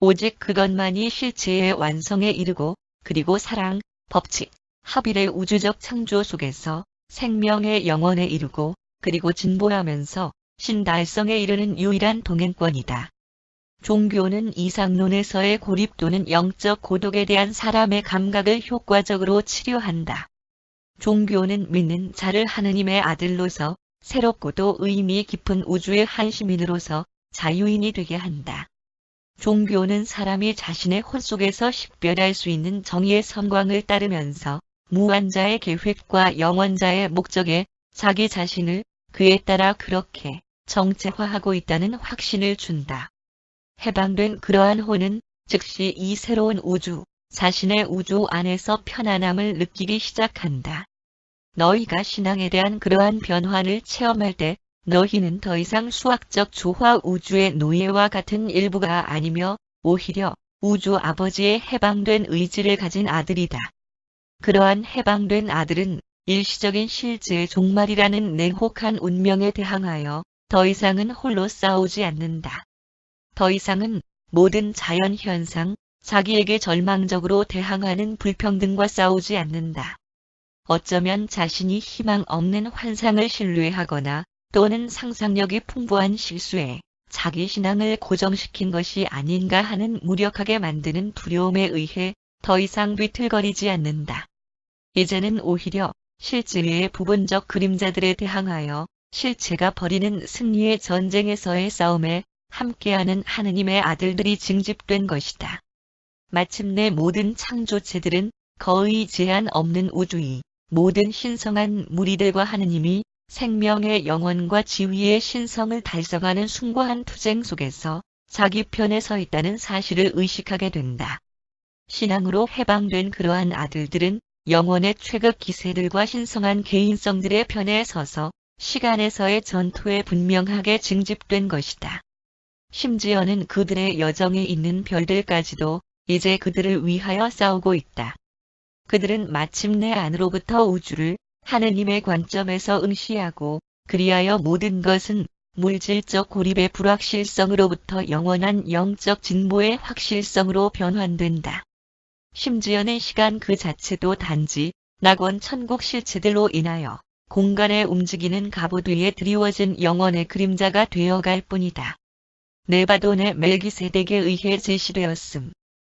오직 그것만이 실체의 완성에 이르고 그리고 사랑, 법칙, 합일의 우주적 창조 속에서 생명의 영원에 이르고 그리고 진보하면서 신달성에 이르는 유일한 동행권이다. 종교는 이상론에서의 고립 또는 영적 고독에 대한 사람의 감각을 효과적으로 치료한다. 종교는 믿는 자를 하느님의 아들로서 새롭고도 의미 깊은 우주의 한 시민으로서 자유인이 되게 한다. 종교는 사람이 자신의 혼 속에서 식별할 수 있는 정의의 선광을 따르면서 무한자의 계획과 영원자의 목적에 자기 자신을 그에 따라 그렇게 정체화하고 있다는 확신을 준다. 해방된 그러한 혼은 즉시 이 새로운 우주, 자신의 우주 안에서 편안함을 느끼기 시작한다. 너희가 신앙에 대한 그러한 변화를 체험할 때 너희는 더 이상 수학적 조화 우주의 노예와 같은 일부가 아니며 오히려 우주 아버지의 해방된 의지를 가진 아들이다. 그러한 해방된 아들은 일시적인 실제의 종말이라는 냉혹한 운명에 대항하여 더 이상은 홀로 싸우지 않는다. 더 이상은 모든 자연 현상, 자기에게 절망적으로 대항하는 불평등과 싸우지 않는다. 어쩌면 자신이 희망 없는 환상을 신뢰하거나 또는 상상력이 풍부한 실수에 자기 신앙을 고정시킨 것이 아닌가 하는 무력하게 만드는 두려움에 의해 더 이상 비틀거리지 않는다. 이제는 오히려 실제의 부분적 그림자들에 대항하여 실체가 벌이는 승리의 전쟁에서의 싸움에 함께하는 하느님의 아들들이 징집된 것이다. 마침내 모든 창조체들은 거의 제한 없는 우주이 모든 신성한 무리들과 하느님이 생명의 영원과 지위의 신성을 달성하는 숭고한 투쟁 속에서 자기 편에 서 있다는 사실을 의식하게 된다. 신앙으로 해방된 그러한 아들들은 영원의 최극 기세들과 신성한 개인성들의 편에 서서 시간에서의 전투에 분명하게 징집된 것이다. 심지어는 그들의 여정에 있는 별들까지도 이제 그들을 위하여 싸우고 있다. 그들은 마침내 안으로부터 우주를 하느님의 관점에서 응시하고 그리하여 모든 것은 물질적 고립의 불확실성으로부터 영원한 영적 진보의 확실성으로 변환된다. 심지어는 시간 그 자체도 단지 낙원 천국 실체들로 인하여 공간에 움직이는 갑옷 위에 드리워진 영원의 그림자가 되어갈 뿐이다. 네바돈의 멜기세덱에 의해 제시되었음.